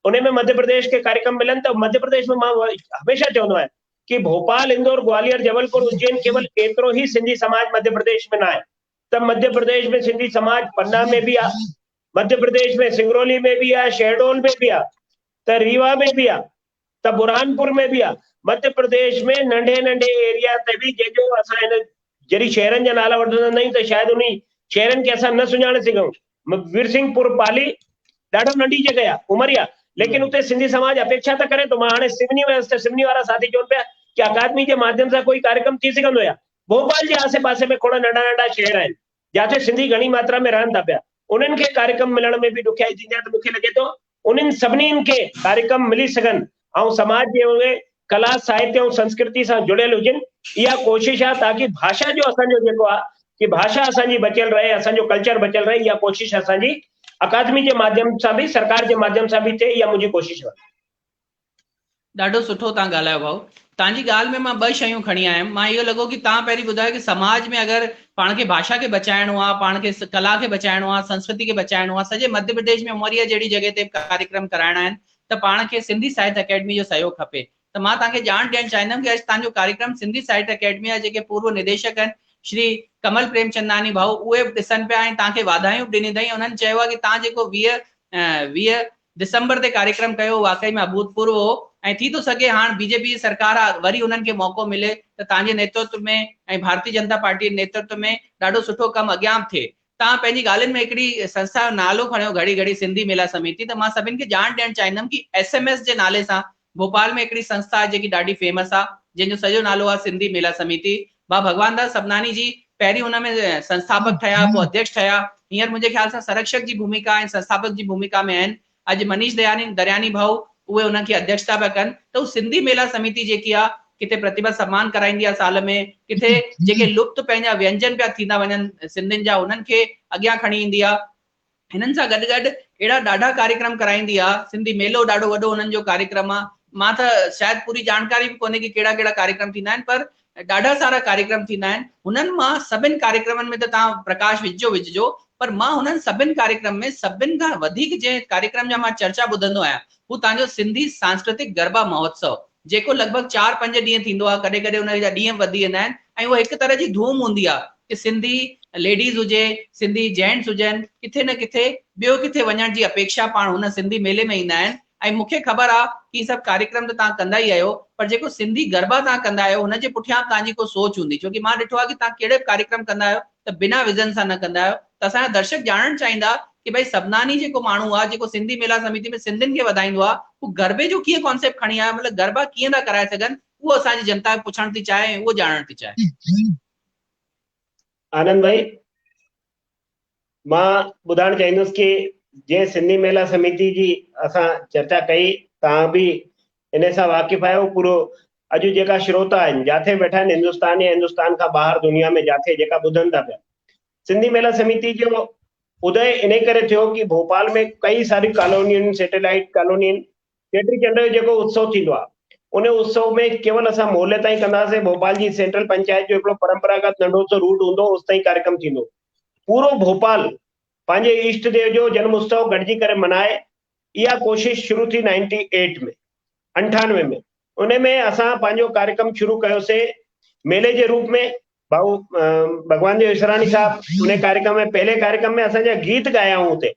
उन में मध्य प्रदेश के कार्यक्रम मिलन। तो मध्य प्रदेश में मां हमेशा चवंदो आहियां कि भोपाल, इंदौर, ग्वालियर, जबलपुर, उज्जैन केवल एतिरो ही सिंधी समाज मध्य प्रदेश में न आहे, त मध्य प्रदेश में सिंधी समाज पन्ना में भी आहे, मध्य प्रदेश में सिंगरौली में भी आहे, शहडोल में भी आहे, त रीवा में भी आहे, त बुरहानपुर में भी आहे। मध्य प्रदेश में नंढे नंढे एरिया ते बि जंहिंजो असां हिन जहिड़ी शहरनि जा नाला वठंदा आहियूं त शायदि उन शहरनि खे असां न सुञाणे सघूं। वीरसिंहपुर पाली ॾाढो नंढी जॻह आहे, उमरिया, लेकिन उते सिंधी समाज अपेक्षा त करे थो। मां हाणे सिवनी वारा साथी चवनि पिया कि अकादमी जे माध्यम सां कोई कार्यक्रम थी सघंदो आहे। भोपाल जे आसे पासे में खोड़ नंढा नंढा शहर आहिनि जिथे सिंधी घणी मात्रा में रहनि था पिया, उन्हनि खे कार्यक्रम मिलण में बि ॾुखियाई थींदी आहे। त मूंखे लॻे थो उन्हनि सभिनीनि खे कार्यक्रम मिली सघनि ऐं समाज जे उहे कला, साहित्य ऐं संस्कृति सां जुड़ियल हुजनि, इहा कोशिश आहे ताकि भाषा जो असांजो जेको आहे कि भाषा असांजी बचियल रहे, असांजो कल्चर बचियल रहे, इहा कोशिश असांजी अकादमी जे माध्यम सां बि, सरकार जे माध्यम सां बि थिए, इहा मुंहिंजी कोशिश आहे। ॾाढो सुठो तव्हां ॻाल्हायो भाऊ। तव्हांजी ॻाल्हि में मां ॿ शयूं खणी आयुमि। मां इहो लॻो कि तव्हां पहिरीं ॿुधायो कि समाज में अगरि पाण खे भाषा खे बचाइणो आहे, पाण खे कला खे बचाइणो आहे, संस्कृति खे बचाइणो आहे, सॼे मध्य प्रदेश में उमरिया जहिड़ी जॻह ते कार्यक्रम कराइणा आहिनि, त पाण खे सिंधी साहित्य अकेडमी जो सहयोग खपे। त मां तव्हांखे ॼाण ॾियणु चाहींदुमि कि अॼु तव्हांजो कार्यक्रम सिंधी साहित्य अकेडमी जा जेके पूर्व निदेशक आहिनि श्री कमल प्रेमचंदानी भाऊ, उहे ॾिसनि पिया ऐं तव्हांखे वाधायूं ॾिनी अथई। उन्हनि चयो आहे कि तव्हां जेको 20 दिसंबर ते कार्यक्रम कयो वाकई में अभूतपूर्व हो ऐं थी थो सघे हाणे बीजेपी सरकार आहे, वरी उन्हनि खे मौक़ो मिले त तव्हांजे नेतृत्व में ऐं भारतीय जनता पार्टी जे नेतृत्व में ॾाढो सुठो कमु अॻियां थिए। तव्हां पंहिंजी ॻाल्हियुनि में हिकिड़ी संस्था जो नालो खणियो घड़ी घड़ी, सिंधी मेला समिति, त मां सभिनि खे ॼाण ॾियणु चाहींदुमि कि SMS जे नाले सां भोपाल में हिकिड़ी संस्था आहे जेकी ॾाढी फेमस आहे, जंहिंजो सॼो नालो आहे सिंधी मेला समिति। भाउ भगवान दास सभनानी जी पहिरीं हुन में संस्थापक ठहिया, पोइ अध्यक्ष ठहिया, हींअर मुंहिंजे ख्याल सां संरक्षक जी भूमिका ऐं संस्थापक जी भूमिका में आहिनि। अॼु मनीष दरियानी भाऊ उहे उनखे अध्यक्षता पिया कनि। त उहो सिंधी मेला समिति जेकी आहे किथे प्रतिभा सम्मान कराईंदी आहे साल में, किथे जेके लुप्त पंहिंजा व्यंजन पिया थींदा वञनि सिंधियुनि जा, उन्हनि खे अॻियां खणी ईंदी आहे। हिननि सां गॾु गॾु अहिड़ा ॾाढा कार्यक्रम कराईंदी आहे। सिंधी मेलो ॾाढो वॾो उन्हनि जो कार्यक्रम आहे। मां त शायदि पूरी जानकारी बि कोन्हे कि कहिड़ा कहिड़ा कार्यक्रम थींदा आहिनि, पर ॾाढा सारा कार्यक्रम थींदा आहिनि। हुननि मां सभिनि कार्यक्रमनि में त तव्हां प्रकाश विझिजो, पर मां हुननि सभिनि कार्यक्रम में सभिनि खां वधीक जे कार्यक्रम जा मां चर्चा ॿुधंदो आहियां हू तव्हांजो सिंधी सांस्कृतिक गरबा महोत्सव, जेको लॻभॻि 4-5 ॾींहं थींदो आहे, कॾहिं कॾहिं हुन जा ॾींहं वधी वेंदा आहिनि, ऐं उहा हिकु तरह जी धूम हूंदी आहे कि सिंधी लेडीज़ हुजे, सिंधी जेंट्स हुजनि, किथे न किथे ॿियो किथे वञण जी अपेक्षा पाण हुन सिंधी मेले में ईंदा आहिनि। ऐं मूंखे ख़बर आहे कि सभु कार्यक्रम त तव्हां कंदा ई आहियो, पर जेको सिंधी गरबा तव्हां कंदा आहियो हुनजे पुठियां तव्हांजी को सोच हूंदी, छोकी मां ॾिठो आहे कि तव्हां कहिड़े कार्यक्रम कंदा आहियो त बिना विज़न सां न कंदा आहियो। त असांजा दर्शक ॼाणणु चाहींदा कि भई सभनानी जेको माण्हू आहे, जेको सिंधी मेला समिति में सिंधियुनि खे वधाईंदो आहे, उहो गरबे जो कीअं कॉन्सेप्ट खणी आयो, मतिलबु गरबा कीअं था कराए सघनि, उहो असांजी जनता पुछण थी चाहे, उहो ॼाणण थी चाहे। आनंद भाई, मां ॿुधाइणु चाहींदुसि कि जे सिंधी मेला समिति जी असां चर्चा कई, तव्हां बि इन सां वाक़िफ़ आहियो पूरो। अॼु जेका श्रोता आहिनि जिथे वेठा आहिनि, हिंदुस्तान या हिंदुस्तान खां ॿाहिरि दुनिया में जिथे जेका ॿुधनि था पिया, सिंधी मेला समिति जो उदय इन करे थियो कि भोपाल में कई सारी कॉलोनियूं, सैटेलाइट कॉलोनियूं, चेटी चंड जो जेको उत्सव थींदो आहे उन उत्सव में केवल असां मोहल्ले ताईं कंदासीं। भोपाल जी सेंट्रल पंचायत जो हिकिड़ो परंपरागत नंढो सो रूट हूंदो, उस ताईं कार्यक्रम थींदो। पूरो भोपाल पंहिंजे इष्ट देव जो जन्म उत्सव गॾिजी करे मनाए, इहा कोशिश शुरू थी 98 में। उन में असां पंहिंजो कार्यक्रम शुरू कयोसीं मेले जे रूप में। भाऊ भगवान देव इसरानी साहब उन कार्यक्रम में, पहले कार्यक्रम में असांजा गीत गाया हूं उते,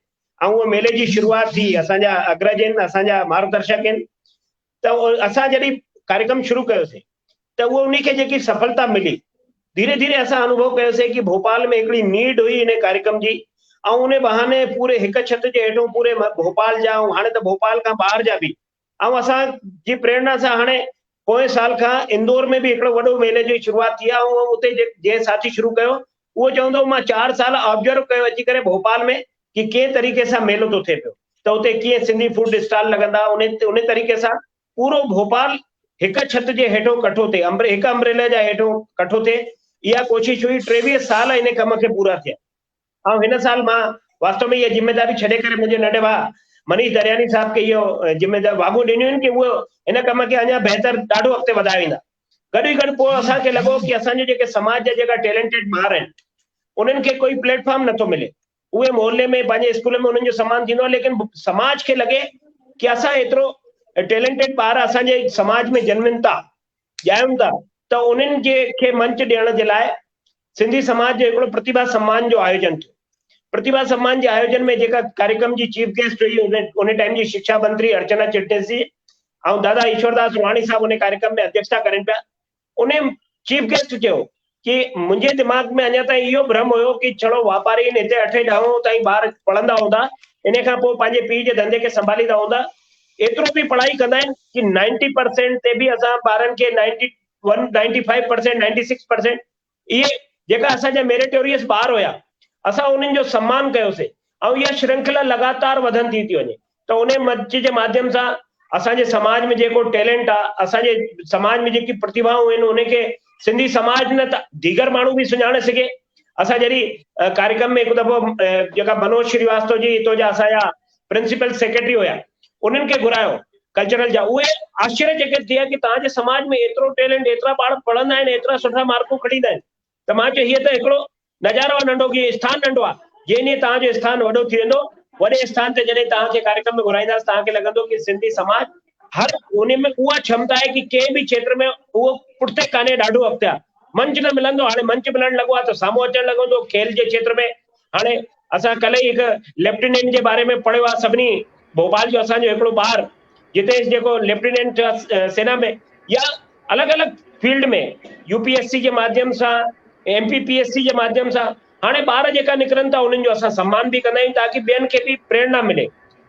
ऐं उहो मेले जी शुरूआत थी। असांजा अग्रज आहिनि, असांजा मार्गदर्शक आहिनि, त असां जॾहिं कार्यक्रम शुरू कयोसीं त उहो उन खे जेकी सफलता मिली, धीरे धीरे असां अनुभव कयोसीं कि भोपाल में हिकिड़ी नीड हुई इन कार्यक्रम जी, ऐं उन बहाने पूरे हिक छत जे हेठों पूरे भोपाल जा, ऐं हाणे त भोपाल खां ॿाहिरि जा बि, ऐं असांजी प्रेरणा सां हाणे पोएं साल खां इंदौर में बि हिकिड़ो वॾो मेले जी शुरूआत थी आहे। ऐं उते जंहिं साथी शुरू कयो उहो चवंदो मां 4 साल ऑब्जर्व कयो अची करे भोपाल में कि कंहिं तरीक़े सां मेलो थो थिए पियो, त उते कीअं सिंधी फूड स्टॉल लॻंदा, उन तरीक़े सां पूरो भोपाल हिक छत जे हेठों कठो थिए, हिक अम्ब्रेला जे हेठों कठो थिए। इहा कोशिश हुई। 23 साल इन कम खे पूरा थिया। ऐं हिन साल मां वास्तव में इहा जिम्मेदारी छॾे करे मुंहिंजे नंढे भाउ मनीष दरियानी साहब खे इहो जिम्मेदारी वागू ॾिनियूं आहिनि कि उहो इन कम खे अञा बहितर ॾाढो अॻिते वधाए वेंदा। गॾु ई गॾु पोइ असांखे लॻो कि असांजे जेके समाज जा जेका टैलेंटेड ॿार आहिनि उन्हनि खे कोई प्लेटफॉर्म नथो मिले। उहे मोहल्ले में पंहिंजे स्कूल में उन्हनि जो सम्मान थींदो आहे, लेकिन समाज खे लॻे कि असां एतिरो टैलेंटेड ॿार असांजे समाज में जन्मनि था, ॼायूं था, त उन्हनि जे खे मंच ॾियण जे लाइ सिंधी समाज जो हिकिड़ो प्रतिभा सम्मान जो आयोजन थियो। प्रतिभा सम्मान जे आयोजन में जेका कार्यक्रम जी चीफ गेस्ट हुई उन टाइम जी शिक्षा मंत्री अर्चना चिटनेस जी ऐं दादा ईश्वरदास रुहाणी साहब उन कार्यक्रम में अध्यक्षता करनि पिया। उन चीफ गेस्ट चयो कि मुंहिंजे दिमाग़ में अञा ताईं इहो भ्रम हुयो कि छड़ो वापारी हिते 8-10 ताईं ॿार पढ़ंदा हूंदा, इन खां पोइ पंहिंजे पीउ जे धंधे खे संभालींदा हूंदा। एतिरो बि पढ़ाई कंदा आहिनि कि 90% ते बि असां ॿारनि खे 91, 95%, 96% इहे जेका असांजा मेरिटोरियस ॿार हुया, असां उन्हनि जो सम्मान कयोसीं। ऐं इहा श्रृंखला लगातार वधंदी थी वञे। त उन मंच जे माध्यम सां असांजे समाज में जेको टैलेंट आहे, असांजे समाज में जेकी प्रतिभाऊं आहिनि, उनखे सिंधी समाज न त दीगर माण्हू बि सुञाणे सघे। असां जॾहिं कार्यक्रम में हिकु दफ़ो जेका मनोज श्रीवास्तव जी हितो जा असांजा प्रिंसिपल सेक्रेटरी हुया, उन्हनि खे घुरायो कल्चरल जा। उहे आश्चर्यचकित थिया कि तव्हांजे समाज में एतिरो टैलेंट, एतिरा ॿार पढ़ंदा आहिनि, एतिरा सुठा मार्कूं खणींदा आहिनि। त मां चयो हीअ त हिकिड़ो नज़ारो आहे नंढो, कि स्थान नंढो आहे, जंहिं ॾींहुं तव्हांजो स्थान वॾो थी वेंदो, वॾे स्थान ते जॾहिं तव्हांखे कार्यक्रम में घुराईंदासीं, तव्हांखे लॻंदो कि सिंधी समाज हर उन में उहा क्षमता आहे कि कंहिं बि क्षेत्र में उहो पुठिते कान्हे, ॾाढो अॻिते आहे। मंच न मिलंदो, हाणे मंच मिलण लॻो आहे त साम्हूं अचणु लॻंदो। खेल जे क्षेत्र में हाणे असां कल्ह ई हिकु लेफ्टिनेंट जे बारे में पढ़ियो आहे। सभिनी भोपाल जो असांजो हिकिड़ो ॿार जितेश जेको लेफ्टिनेंट सेना में या अलॻि अलॻि फील्ड में यूपीएससी जे माध्यम सां, एमपीपीएससी जे माध्यम सां हाणे ॿार जेका निकिरनि था उन्हनि जो असां सम्मान बि कंदा आहियूं ताकि ॿियनि खे बि प्रेरणा मिले।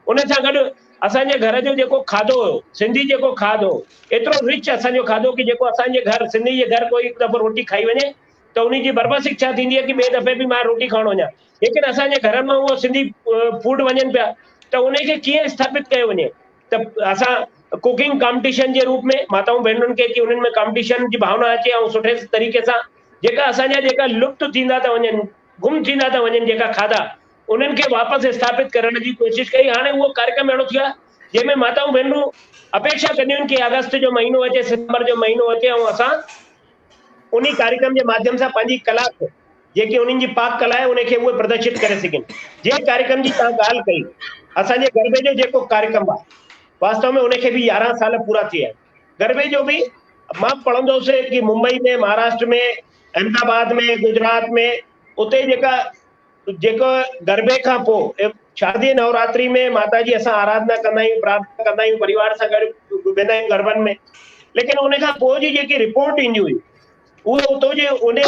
उन सां गॾु असांजे घर जो जेको खाधो हुयो, सिंधी जेको खाधो, एतिरो रिच असांजो खाधो कि जेको असांजे घर, सिंधी जे घर कोई हिकु दफ़ो रोटी खाई वञे त उन जी बर्बस इच्छा थींदी आहे कि ॿिए दफ़े बि मां रोटी खाइण वञा। लेकिन असांजे घर में उहो सिंधी फूड वञनि पिया, त उनखे कीअं स्थापित कयो वञे? त असां कुकिंग कॉम्पिटिशन जे रूप में माताऊं भेनरुनि खे कि उन्हनि में कॉम्पिटिशन जी भावना अचे ऐं सुठे तरीक़े सां जेका असांजा जेका लुप्त थींदा था वञनि, गुम थींदा था वञनि जेका खाधा, उन्हनि खे वापसि स्थापित करण जी कोशिशि कई। हाणे उहो कार्यक्रम अहिड़ो थियो आहे जंहिंमें माताऊं भेनरूं अपेक्षा कंदियूं आहिनि कि अगस्त जो महीनो अचे, सितंबर जो महीनो अचे ऐं असां उन कार्यक्रम जे माध्यम सां पंहिंजी कला खे जेके उन्हनि जी पाक कला आहे उनखे उहे प्रदर्शित करे सघनि। जे कार्यक्रम जी तव्हां ॻाल्हि कई, असांजे गरबे जो जेको कार्यक्रम आहे वास्तव में उनखे बि 11 साल पूरा थी विया आहिनि। गरबे जो बि मां पढ़ंदो हुउसि कि मुंबई में, महाराष्ट्र में, अहमदाबाद में, गुजरात में, उते जेको गरबे खां पोइ शारदीय नवरात्रि में माता जी असां आराधना कंदा आहियूं, प्रार्थना कंदा आहियूं, परिवार सां गॾु वेंदा आहियूं गरबनि में। लेकिन उन खां पोइ जी जेकी रिपोर्ट ईंदी हुई उहे उतो जे उन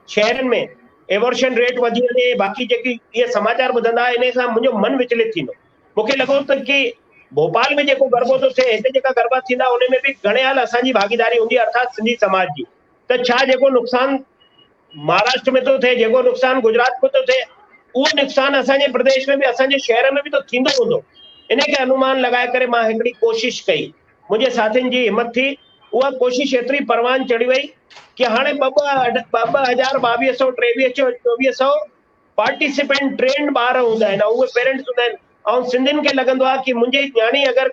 शहरनि में एवर्शन रेट वधी वञे, बाक़ी जेकी इहे समाचार ॿुधंदा इन सां मुंहिंजो मन विचलित थींदो। मूंखे लॻो त कि भोपाल में जेको गरबो थो थिए, हिते जेका गरबा थींदा उन में बि घणे हाल असांजी भागीदारी हूंदी, अर्थात सिंधी समाज जी। त छा जेको नुक़सान महाराष्ट्र में थो थिए, जेको नुक़सान गुजरात में थो थिए, उहो नुक़सान असांजे प्रदेश में बि, असांजे शहर में बि तो थींदो हूंदो। इनखे अनुमान लॻाए करे मां हिकिड़ी कोशिश कई, मुंहिंजे साथियुनि जी हिमत थी, उहा कोशिश एतिरी परवान चढ़ी वई कि हाणे 2200-2300-2400 पार्टिसिपेंट ट्रेंड ॿार हूंदा आहिनि, उहे पेरेंट्स हूंदा आहिनि। ऐं सिंधियुनि खे लॻंदो आहे कि मुंहिंजी न्याणी अगरि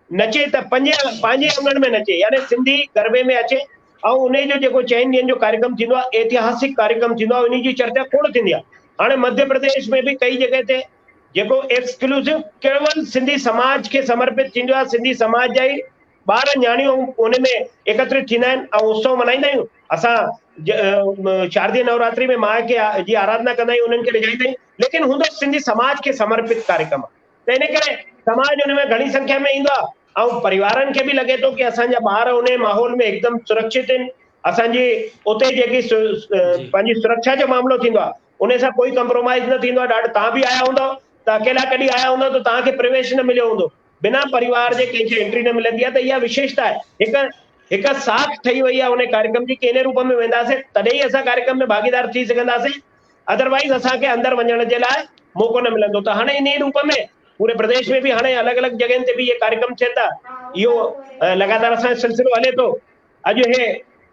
नचे त पंहिंजे अंगण में नचे, यानी सिंधी गरबे में अचे। ऐं उन जो जेको चइनि ॾींहंनि जो कार्यक्रम थींदो आहे, ऐतिहासिक कार्यक्रम थींदो आहे, उन जी चर्चा खोड़ थींदी आहे। हाणे मध्य प्रदेश में बि कई जॻह ते जेको एक्सक्लूसिव केवल सिंधी समाज खे समर्पित थींदो आहे, सिंधी समाज जा ई ॿार न्याणियूं उन में एकत्रित थींदा आहिनि ऐं उत्सव मल्हाईंदा आहियूं। असां शारदीय नवरात्रि में मां जी आराधना कंदा आहियूं, उन्हनि खे रिझाईंदा आहियूं, लेकिन हूंदो सिंधी समाज खे समर्पित कार्यक्रम आहे। त इन करे समाज उन में घणी संख्या में ईंदो आहे ऐं परिवारनि खे बि लॻे थो कि असांजा ॿार उन माहौल में एकदमि सुरक्षित आहिनि। असांजी उते जेकी पंहिंजी सुरक्षा जो मामिलो थींदो आहे उन सां कोई कंप्रोमाइज़ न थींदो आहे। ॾाढो तव्हां बि आया हूंदव त अकेला कॾहिं आया हूंदव त तव्हांखे प्रवेश न मिलियो हूंदो, बिना परिवार जे कंहिंखे एंट्री न मिलंदी आहे। त इहा विशेषता आहे, हिकु साख ठही वई आहे उन कार्यक्रम जी कि इन रूप में वेंदासीं तॾहिं ई असां कार्यक्रम में भागीदार थी सघंदासीं, अदरवाइज़ असांखे अंदरि वञण जे लाइ मौक़ो न मिलंदो। त हाणे इन रूप में पूरे प्रदेश में बि हाणे अलॻि अलॻि जॻहियुनि ते बि इहे कार्यक्रम थियनि था। इहो लगातार असांजो सिलसिलो हले थो। अॼु हे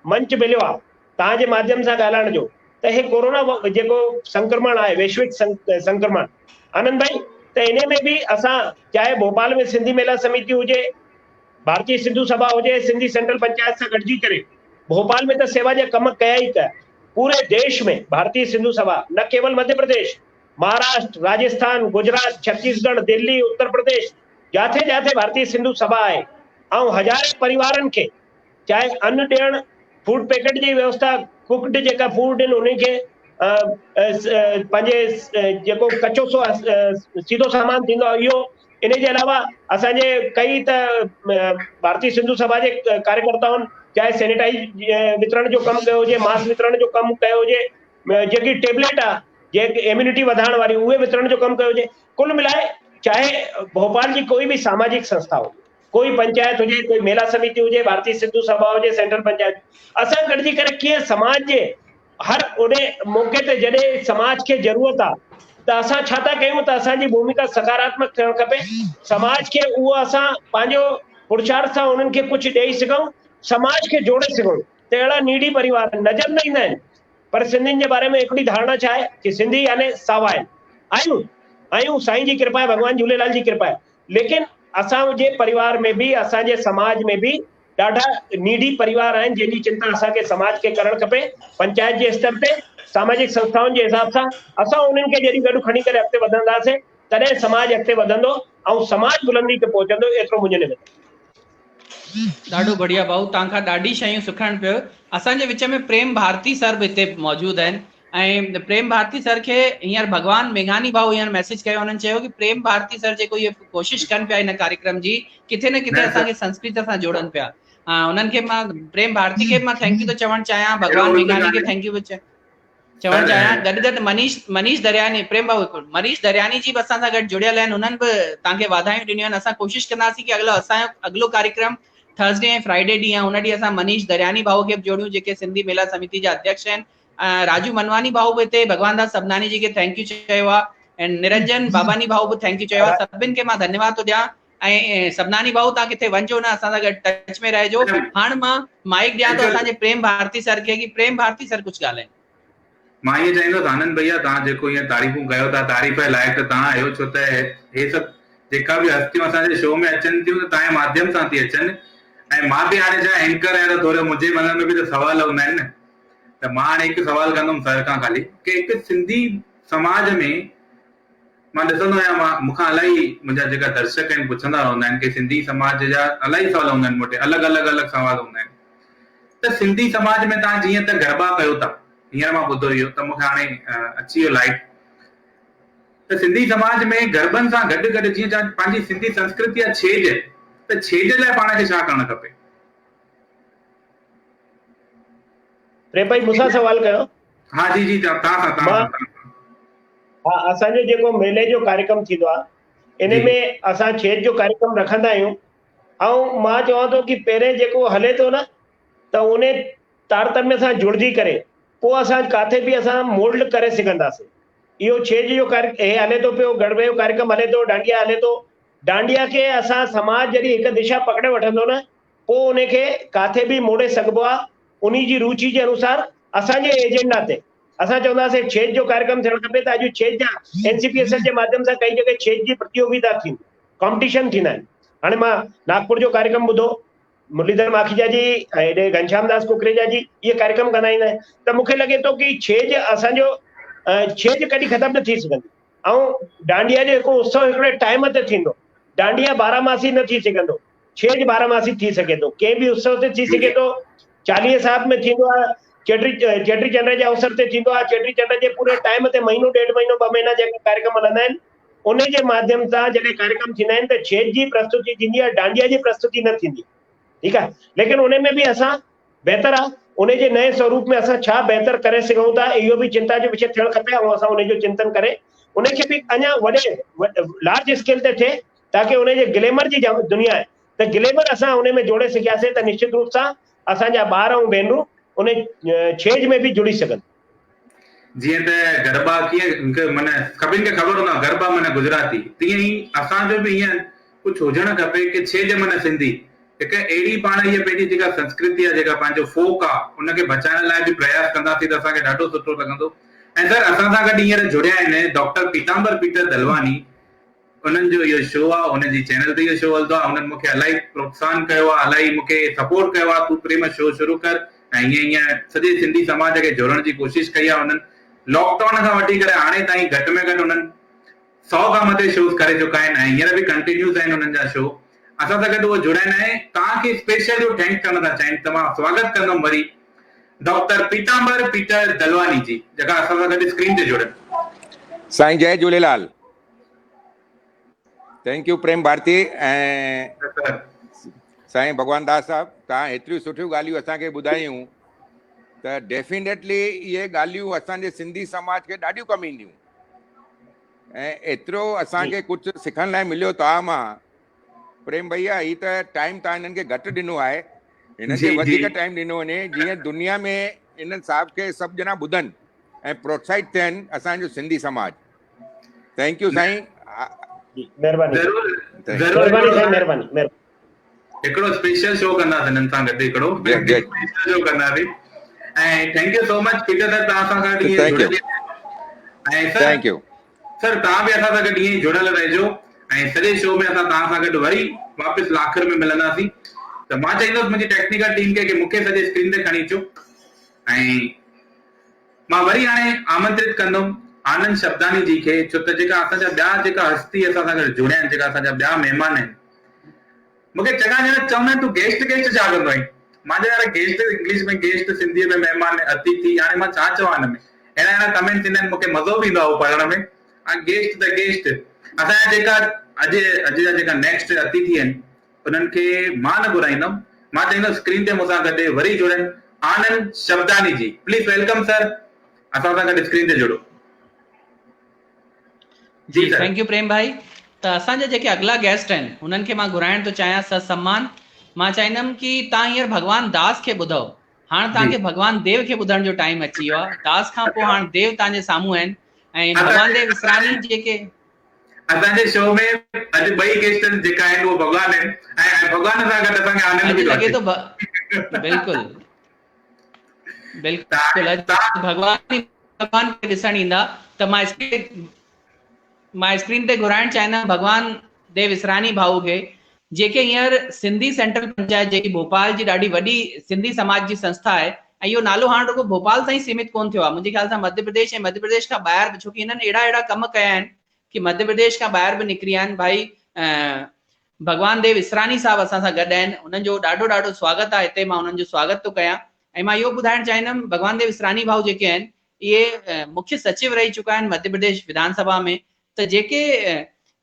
मंच मिलियो आहे तव्हांजे माध्यम सां ॻाल्हाइण जो, त हे कोरोना जेको संक्रमण आहे, वैश्विक संक्रमण, आनंद भाई, त इन में बि असां चाहे भोपाल में सिंधी मेला समिति हुजे, भारतीय सिंधु सभा हुजे, सिंधी सेंट्रल पंचायत सां गॾिजी करे भोपाल में त सेवा जा कम कया ई कया। पूरे देश में भारतीय सिंधु सभा, न केवल मध्य प्रदेश, महाराष्ट्र, राजस्थान, गुजरात, छत्तीसगढ़, दिल्ली, उत्तर प्रदेश, जाथे जाथे भारतीय सिंधु सभा आहे ऐं हज़ारे परिवारनि खे चाहे अन्न ॾियण, फूड पैकेट जी व्यवस्था, कुकड जेका फूड आहिनि उनखे पंहिंजे जेको कचो सीधो सामान थींदो आहे इहो। इन जे अलावा असांजे कई त भारतीय सिंधु सभा जे कार्यकर्ताउनि चाहे सैनिटाइज वितरण जो कमु कयो हुजे, मास्क वितरण जो कमु कयो हुजे, जेकी टेबलेट आहे जेके इम्यूनिटी वधाइण वारी उहे वितरण जो कमु कयो हुजे। कुल मिलाए चाहे भोपाल जी कोई बि सामाजिक संस्था हो, कोई पंचायत हुजे, कोई मेला समिति हुजे, भारतीय सिंधु सभा हुजे, सेंट्रल पंचायत, असां गॾिजी करे कीअं समाज जे हर उन मौके ते जॾहिं समाज खे ज़रूरत आहे त असां छा था कयूं त असांजी भूमिका सकारात्मक थियणु खपे। समाज खे उहो असां पंहिंजो पुरुषार्थ सां उन्हनि खे कुझु ॾेई सघूं, समाज खे जोड़े सघूं। त अहिड़ा नीडी परिवार नज़र न ईंदा आहिनि, पर सिंधियुनि जे बारे में हिकिड़ी धारणा छा आहे कि सिंधी यानी सावा आहिनि। आहियूं साईं जी कृपा आहे, भॻवान झूलेलाल जी कृपा आहे, लेकिन असांजे परिवार में बि, असांजे समाज में बि ॾाढा नीडी परिवार आहिनि जंहिंजी चिंता असांखे समाज खे करणु खपे। पंचायत जे स्तर ते सामाजिक संस्थाउनि जे हिसाब सां असां उन्हनि खे जॾहिं गॾु खणी करे अॻिते वधंदासीं तॾहिं समाज अॻिते वधंदो ऐं समाज बुलंदी ते पहुचंदो, एतिरो मुंहिंजो निवेदन। ॾाढो बढ़िया भाऊ, तव्हां खां ॾाढी शयूं सिखण पियो। असांजे विच में प्रेम भारती सर बि हिते मौजूदु आहिनि ऐं प्रेम भारती सर खे हींअर भगवान मेघानी भाऊ हींअर मैसेज कयो, हुननि चयो कि प्रेम भारती सर जेको इहे कोशिशि कनि पिया इन कार्यक्रम जी, किथे न किथे असांखे संस्कृत सां जोड़नि पिया। उन्हनि खे मां प्रेम भारती खे मां थैंक यू थो चवणु चाहियां, भगवान मेघानी खे थैंक यू चवणु चाहियां। गॾु गॾु मनीष दरियानी, प्रेम भाऊ मनीष दरियानी जी बि असां सां गॾु जुड़ियल आहिनि, उन्हनि बि तव्हांखे वाधायूं ॾिनियूं आहिनि। असां कोशिशि कंदासीं कि असांजो अॻिलो कार्यक्रम थर्सडे ऐं फ्राइडे ॾींहुं हुन ॾींहुं असां मनीष दरियानी भाऊ खे बि जोड़ियूं जेके सिंधी मेला समिति जा अध्यक्ष आहिनि। राजू मनवानी भाऊ बि हिते, भगवान दास सबनानी जी खे थैंक यू चयो आहे ऐं निरंजन बाबानी भाऊ बि थैंक यू चयो आहे। सभिनि खे मां धन्यवाद थो ॾियां ऐं सबनानी भाऊ तव्हां किथे वञो न, असां सां गॾु टच में रहिजो। हाणे मां माइक ॾियां थो असांजे प्रेम भारती सर खे कि प्रेम भारती सर कुझु ॻाल्हाइनि। मां इहे चाहींदुसि आनंद भैया, तव्हां जेको हीअं तारीफ़ूं कयो था, तारीफ़ लाइक़ तव्हां आहियो, छो त हे सभु जेका बि हस्तियूं असांजे शो में अचनि थियूं त तव्हांजे माध्यम सां थी अचनि। ऐं मां बि हाणे छा एंकर आहियां त थोरो मुंहिंजे मन में बि त सवाल हूंदा आहिनि न। त मां हाणे हिकु सवाल कंदुमि सर खां ख़ाली कि हिकु सिंधी समाज में मां ॾिसंदो आहियां, मूंखां इलाही मुंहिंजा जेका दर्शक आहिनि पुछंदा रहंदा आहिनि कि सिंधी समाज जा इलाही सवाल हूंदा आहिनि, मूं वटि अलॻि अलॻि अलॻि सवाल हूंदा आहिनि। त सिंधी समाज में तव्हां जीअं त गरबा कयो था, हींअर मां ॿुधो इहो त मूंखे हाणे अची वियो लाइट, त सिंधी समाज में गरबनि सां गॾु गॾु जीअं पंहिंजी सिंधी संस्कृति आहे छेज, त छेज लाइ पाण खे छा करणु खपे? प्रेम भाई मूंसां सवाल कयो। हा जी जी, तव्हां हा, असांजो जेको मेले जो कार्यक्रम थींदो आहे इन में असां छेज जो कार्यक्रम रखंदा आहियूं। ऐं मां चवां थो कि पहिरें जेको हले थो न त उन तारतम्य सां जुड़जी करे पोइ असां किथे बि असां मोल्ड करे सघंदासीं। इहो छेज जो कार्यक्रम हले थो पियो, गरबे जो कार्यक्रम हले थो, डांडिया हले थो। डांडिया खे असां समाज जॾहिं हिकु दिशा पकड़े वठंदो न पोइ उनखे किथे बि मोड़े सघिबो आहे, उन जी रुचि जे अनुसार असांजे एजेंडा ते। असां चवंदासीं छेज जो कार्यक्रम थियणु खपे त अॼु छेज जा NCPSL जे माध्यम सां कई जॻह छेज जी प्रतियोगिता थी, कॉम्पिटिशन थींदा आहिनि। हाणे मां नागपुर जो कार्यक्रम ॿुधो, मुरलीधर माखीजा जी, हेॾे घनश्याम दास कुकरेजा जी इहे कार्यक्रम कंदा आहिनि। त मूंखे लॻे थो कि छेज असांजो छेज कॾहिं ख़तमु न थी सघंदी। ऐं डांडिया जो हिकु उत्सव हिकिड़े टाइम ते थींदो, डांडिया बारामासी न थी सघंदो, छेज बारामासी थी सघे थो, कंहिं बि उत्सव ते थी सघे थो। 40 साहब में थींदो आहे, चेटी चंड जे अवसर ते थींदो आहे, चेटी चंड जे पूरे टाइम ते महीनो ॾेढ महीनो 2 महीना जेके कार्यक्रम हलंदा आहिनि उन जे माध्यम सां जॾहिं कार्यक्रम थींदा आहिनि त छेज जी प्रस्तुति थींदी आहे, डांडिया जी प्रस्तुति न थींदी। ठीकु आहे, लेकिन उन में बि असां बहितर आहे उन जे नए स्वरूप में असां छा बहितर करे सघूं था, इहो बि चिंता जो विषय थियणु खपे। ऐं असां उन जो चिंतन करे उनखे बि अञा वॾे लार्ज स्केल ते थिए ताकि उन जे ग्लैमर जी दुनिया आहे त ग्लैमर असां उन में जोड़े सघियासीं त निश्चित रूप सां असांजा ॿार ऐं भेनरूं उन छेज में बि जुड़ी सघनि। जीअं त गरबा कीअं माना सभिनि खे ख़बर हूंदो आहे गरबा माना गुजराती, तीअं ई असांजो बि ईअं कुझु हुजणु खपे कि छेज माना सिंधी हिकु अहिड़ी पाण इहा पंहिंजी जेका संस्कृति आहे, जेका पंहिंजो फोक आहे, उनखे बचाइण लाइ बि प्रयास कंदासीं त असांखे ॾाढो सुठो लॻंदो। ऐं सर असां सां गॾु हींअर जुड़िया आहिनि डॉक्टर पीतांबर पीटर दलवानी, उन्हनि जो इहो शो आहे, उनजी चैनल ते इहो शो हलंदो आहे। उन्हनि मूंखे इलाही प्रोत्साहन कयो आहे, इलाही मूंखे सपोर्ट कयो आहे, तूं प्रेम शो शुरू कर ऐं हीअं सॼे सिंधी समाज खे जोड़ण जी कोशिशि कई आहे। उन्हनि लॉकडाउन खां वठी करे हाणे ताईं घटि में घटि उन्हनि 100 खां मथे शोज़ करे चुका आहिनि ऐं हींअर बि कंटिन्यूस आहिनि उन्हनि जा शो। असां सां गॾु उहो जुड़िया आहिनि। तव्हांखे स्पेशल जो थैंक्स करणु था चाहिनि, त मां स्वागत कंदुमि वरी डॉक्टर पीतांबर पीटर दलवानी जी, जेका असां सां गॾु स्क्रीन ते जुड़नि। साईं जय झूलेलाल। थैंक यू प्रेम भारती ऐं साईं भगवान दास साहब, तव्हां हेतिरियूं सुठियूं ॻाल्हियूं असांखे ॿुधायूं त डेफिनेटली इहे ॻाल्हियूं असांजे सिंधी समाज खे ॾाढियूं कमु ईंदियूं ऐं एतिरो असांखे कुझु सिखण लाइ मिलियो तव्हां मां प्रेम भैया। ही त टाइम तव्हां हिननि खे घटि ॾिनो आहे, हिननि खे वधीक टाइम ॾिनो वञे जीअं दुनिया में इन्हनि साहब खे सभु ॼणा ॿुधनि ऐं प्रोत्साहित थियनि असांजो सिंधी समाज। थैंक यू साईं, महिरबानी साईं, महिरबानी। हिकिड़ो स्पेशल शो कंदासीं हिननि सां गॾु, हिकिड़ो स्पेशल शो कंदासीं। ऐं thank you so much Peter sir, तव्हां सां गॾु ईअं जुड़ियल। ऐं थैंक यू सर, तव्हां बि असां सां गॾु ईअं जुड़ियल रहिजो ऐं सॼे शो में असां तव्हां सां गॾु वरी वापसि आख़िर में मिलंदासीं। त मां चाहींदुसि मुंहिंजी टेक्निकल टीम खे कि मूंखे सॼे स्क्रीन ते खणी अचो ऐं मां वरी हाणे आमंत्रित कंदुमि आनंद शब्दानी जी खे, छो त जेका असांजा ॿिया जेका हस्ती असां सां गॾु जुड़िया आहिनि, जेका असांजा ॿिया महिमान आहिनि, मूंखे चङा ॼणा चवंदा आहिनि तूं गेस्ट छा कंदो आहीं? मां चयो यार गेस्ट इंग्लिश में गेस्ट, सिंधीअ में महिमान, अतिथि, हाणे मां छा चवां हिन में? अहिड़ा कमेंट्स ईंदा आहिनि, मूंखे मज़ो बि ईंदो आहे पढ़ण में। गेस्ट त गेस्ट, असांजा जेका अॼु जा जेका नेक्स्ट अतिथि आहिनि उन्हनि खे मां न घुराईंदुमि, मां चाहींदुमि स्क्रीन ते मूंसां गॾु वरी जुड़नि आनंद Shabdani ji. Please welcome sir, असां सां गॾु स्क्रीन ते जुड़ो। जी थैंक यू प्रेम भाई। त असांजा जेके अगला गेस्ट आहिनि उन्हनि खे मां घुराइण थो चाहियां सत्सम्मान। मां चाहींदुमि कि तव्हां हींअर भगवान दास खे ॿुधो, हाणे तव्हांखे भगवान देव खे ॿुधण जो टाइम अची वियो आहे। दास खां पोइ हाणे देव तव्हांजे साम्हूं आहिनि ऐं भगवान देव इसरानी जेके असांजे शो में अॼु ॿई गेस्ट जेका आहिनि उहो भगवान आहिनि ऐं भगवान सां गॾु असांखे आनंद बि लॻे थो। बिल्कुलु बिल्कुलु भगवान खे ॾिसण ईंदा। त मां स्क्रीन ते घुराइण चाहींदुमि भगवान देव इसरानी भाऊ खे, जेके हींअर सिंधी सेंट्रल पंचायत जेकी भोपाल जी ॾाढी वॾी सिंधी समाज जी संस्था आहे, ऐं इहो नालो हाणे रुगो भोपाल ताईं सीमित कोन थियो आहे, मुंहिंजे ख़्याल सां मध्य प्रदेश ऐं मध्य प्रदेश खां ॿाहिरि बि, छोकी हिननि अहिड़ा कम कया आहिनि कि मध्य प्रदेश खां ॿाहिरि बि निकिरी आया आहिनि। भाई भगवान देव इसरानी साहब असां सां गॾु आहिनि, उन्हनि जो ॾाढो स्वागत आहे हिते, मां उन्हनि जो स्वागत थो कयां। ऐं मां इहो ॿुधाइणु चाहींदुमि, भगवान देव इसरानी भाऊ जेके आहिनि इहे मुख्य सचिव रही चुका आहिनि मध्य प्रदेश विधानसभा में। त जेके